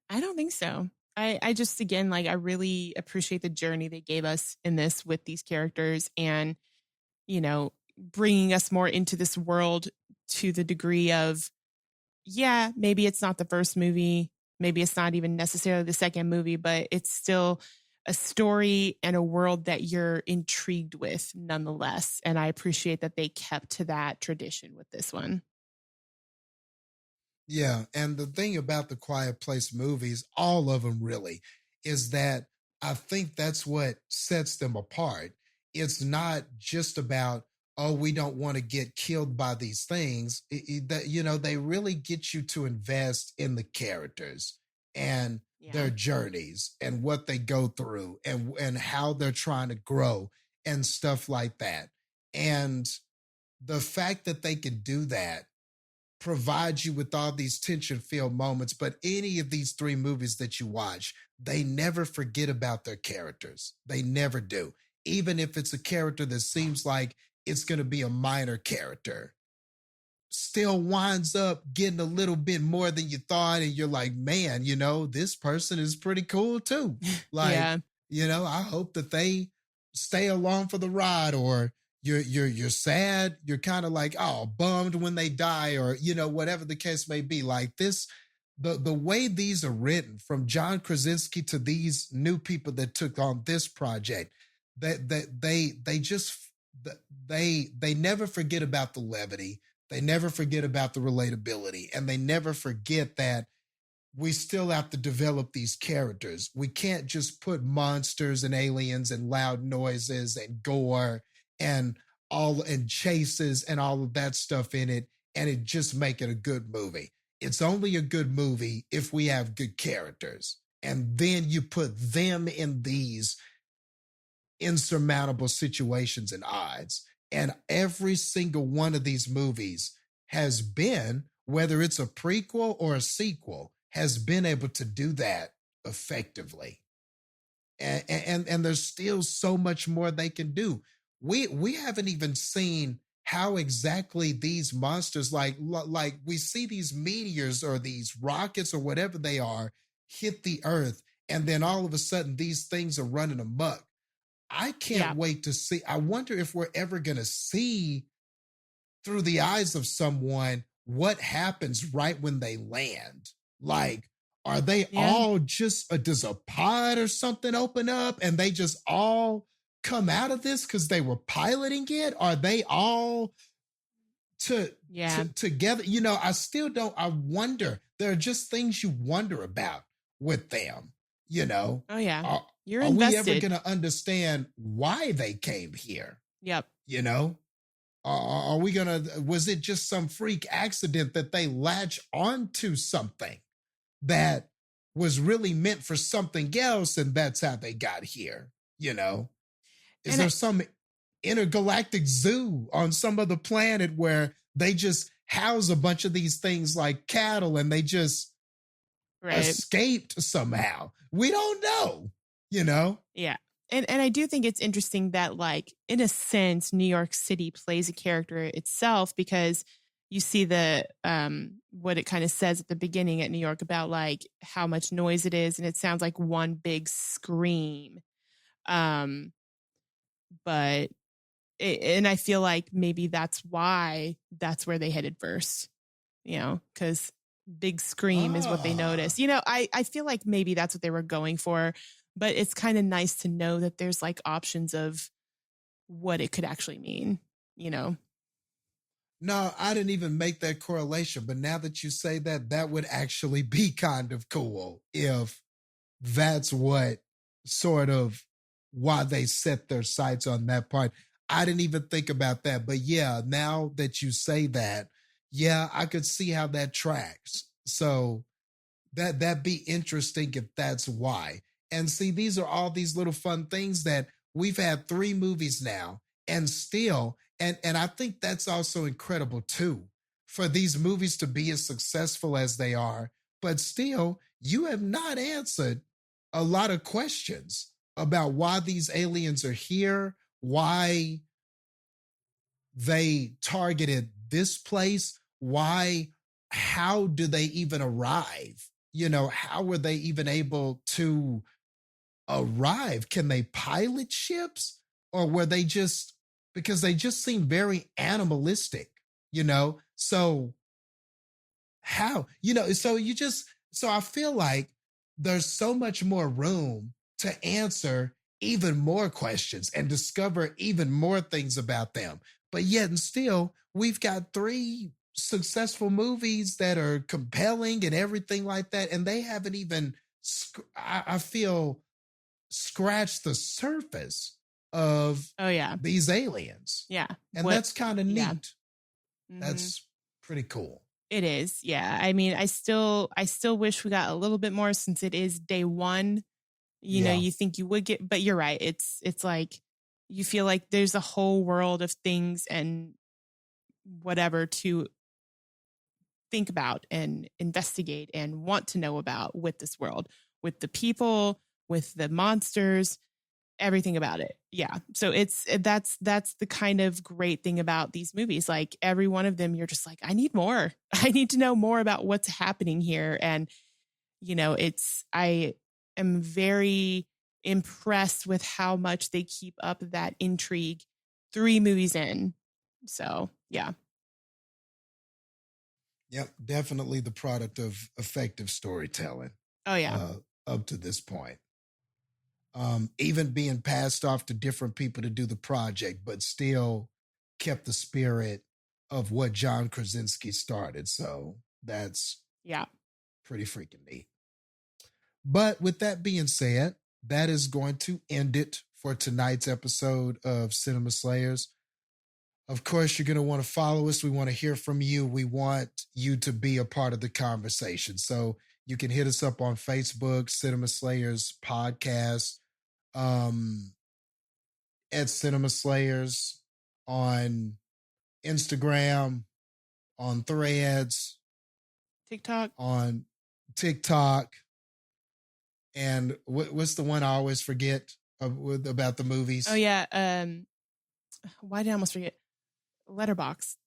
I don't think so. I just, again, like, I really appreciate the journey they gave us in this with these characters and, you know, bringing us more into this world to the degree of, yeah, maybe it's not the first movie. Maybe it's not even necessarily the second movie, but it's still a story and a world that you're intrigued with nonetheless. And I appreciate that they kept to that tradition with this one. Yeah, and the thing about the Quiet Place movies, all of them really, is that I think that's what sets them apart. It's not just about, oh, we don't want to get killed by these things. That, you know, they really get you to invest in the characters and their Yeah. journeys and what they go through and how they're trying to grow and stuff like that. And the fact that they can do that provides you with all these tension filled moments. But any of these three movies that you watch, they never forget about their characters. They never do. Even if it's a character that seems like it's going to be a minor character, still winds up getting a little bit more than you thought. And you're like, man, you know, this person is pretty cool too. Like, Yeah. you know, I hope that they stay along for the ride. Or you're sad. You're kind of like, oh, bummed when they die, or, you know, whatever the case may be. Like this, the way these are written, from John Krasinski to these new people that took on this project, that they just they never forget about the levity. They never forget about the relatability, and they never forget that we still have to develop these characters. We can't just put monsters and aliens and loud noises and gore and all and chases and all of that stuff in it, and it just make it a good movie. It's only a good movie if we have good characters. And then you put them in these insurmountable situations and odds. And every single one of these movies has been, whether it's a prequel or a sequel, has been able to do that effectively. And there's still so much more they can do. We haven't even seen how exactly these monsters, like we see these meteors or these rockets or whatever they are, hit the earth, and then all of a sudden these things are running amok. I can't wait to see. I wonder if we're ever going to see through the eyes of someone what happens right when they land. Like, are they all just, does a pod or something open up and they just all come out of this because they were piloting it? Are they all together? You know, I still don't, I wonder. There are just things you wonder about with them, you know? Oh, yeah. You're Are invested. we ever going to understand why they came here? Yep. You know? Are we going to, was it just some freak accident that they latch onto something that was really meant for something else, and that's how they got here? You know? Is there some intergalactic zoo on some other planet where they just house a bunch of these things like cattle and they just escaped somehow? We don't know. You know? Yeah. And I do think it's interesting that, like, in a sense, New York City plays a character itself, because you see the what it kind of says at the beginning at New York about like how much noise it is, and it sounds like one big scream. And I feel like maybe that's why that's where they headed first, you know, because big scream is what they noticed. You know, I feel like maybe that's what they were going for. But it's kind of nice to know that there's like options of what it could actually mean, you know? No, I didn't even make that correlation. But now that you say that, that would actually be kind of cool if that's what sort of why they set their sights on that part. I didn't even think about that. But yeah, now that you say that, yeah, I could see how that tracks. So that'd be interesting if that's why. And see, these are all these little fun things that we've had 3 movies now, and still, and I think that's also incredible too, for these movies to be as successful as they are, but still, you have not answered a lot of questions about why these aliens are here, why they targeted this place, how do they even arrive? how were they even able to arrive? Can they pilot ships, or were they just, because they just seem very animalistic, So how, so I feel like there's so much more room to answer even more questions and discover even more things about them. But yet and still, we've got 3 successful movies that are compelling and everything like that. And they haven't even, I feel, scratched the surface of Oh yeah. these aliens. Yeah. And that's kind of neat. Yeah. That's pretty cool. It is. Yeah. I mean, I still wish we got a little bit more, since it is day 1. You think you would get, but you're right. It's like you feel like there's a whole world of things and whatever to think about and investigate and want to know about with this world, with the people, with the monsters, everything about it. Yeah. So that's the kind of great thing about these movies. Like every one of them, you're just like, I need more. I need to know more about what's happening here. And, I am very impressed with how much they keep up that intrigue 3 movies in. So, yeah. Yep. Definitely the product of effective storytelling. Oh, yeah. Up to this point. Even being passed off to different people to do the project, but still kept the spirit of what John Krasinski started. So that's pretty freaking neat. But with that being said, that is going to end it for tonight's episode of Cinema Slayers. Of course, you're going to want to follow us. We want to hear from you. We want you to be a part of the conversation. So you can hit us up on Facebook, Cinema Slayers Podcast, at Cinema Slayers, on Instagram, on Threads, on TikTok. And what's the one I always forget about the movies? Oh, yeah. Why did I almost forget? Letterboxd.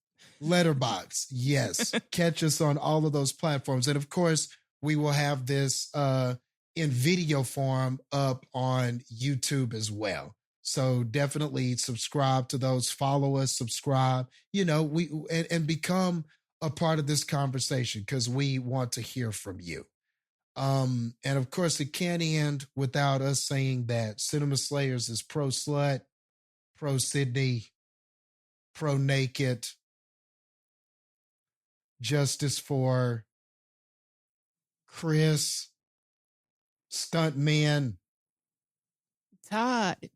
Letterboxd. Yes. Catch us on all of those platforms. And of course, we will have this in video form up on YouTube as well. So definitely subscribe to those, follow us, subscribe, and become a part of this conversation, because we want to hear from you. And of course, it can't end without us saying that Cinema Slayers is pro slut, pro Sydney, pro naked, justice for Chris, stuntman, Todd.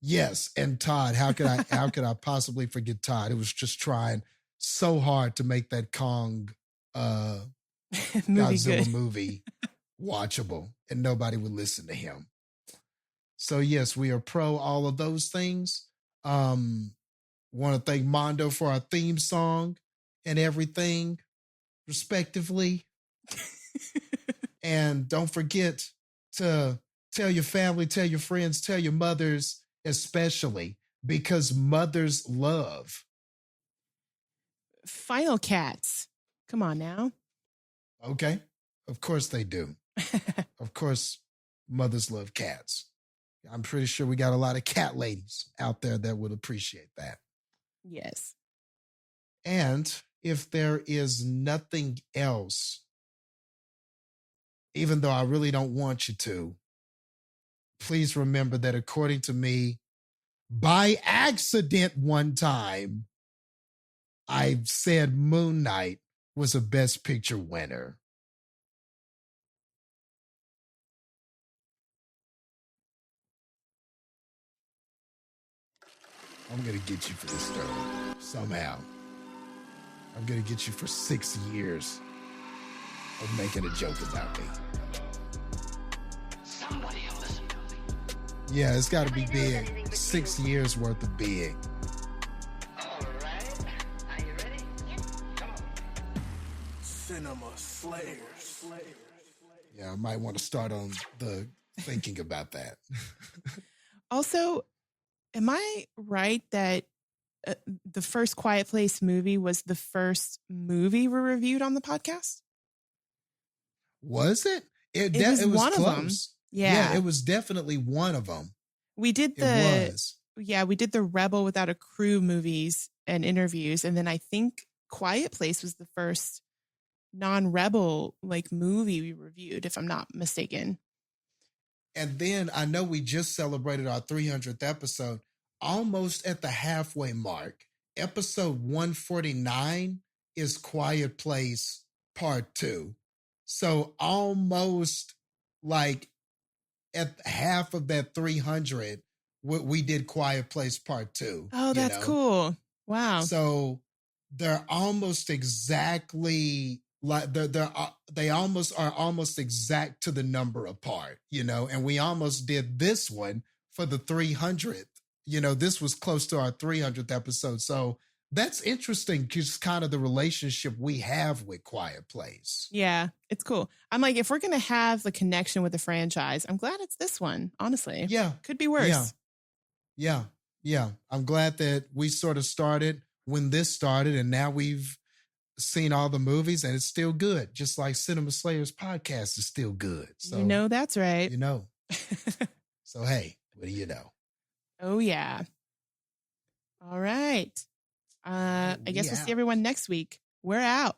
Yes, and Todd. How could I possibly forget Todd? It was just trying so hard to make that Kong Godzilla movie watchable, and nobody would listen to him. So yes, we are pro all of those things. Want to thank Mondo for our theme song and everything, respectively. And don't forget to tell your family, tell your friends, tell your mothers, especially, because mothers love Final Cats. Come on now. Okay. Of course they do. Of course, mothers love cats. I'm pretty sure we got a lot of cat ladies out there that would appreciate that. Yes. And if there is nothing else, even though I really don't want you to, please remember that according to me, by accident one time, I said Moon Knight was a Best Picture winner. I'm going to get you for this, Sterling, somehow. I'm going to get you for 6 years of making a joke about me. Somebody will listen to me. Yeah, it's got to be big. 6 years worth of big. All right. Are you ready? Come on. Cinema Slayers. Yeah, I might want to start on the thinking about that. Also, am I right that the first Quiet Place movie was the first movie we reviewed on the podcast? Was it? It was it was one of them. close. Yeah. It was definitely one of them. We did It was. we did the Rebel Without a Crew movies and interviews. And then I think Quiet Place was the first non-Rebel like movie we reviewed, if I'm not mistaken. And then I know we just celebrated our 300th episode, almost at the halfway mark. Episode 149 is Quiet Place Part 2. So almost like at half of that 300, we did Quiet Place Part 2. Oh, that's cool. Wow. So they're almost exactly like they almost are almost exact to the number apart, and we almost did this one for the 300th. This was close to our 300th episode. So that's interesting, just kind of the relationship we have with Quiet Place. Yeah, it's cool. I'm like, if we're going to have the connection with the franchise, I'm glad it's this one, honestly. Yeah. Could be worse. Yeah. I'm glad that we sort of started when this started, and now we've seen all the movies and it's still good. Just like Cinema Slayers podcast is still good. So that's right. So hey, what do you know? Oh yeah. All right. I guess we'll see everyone next week. We're out.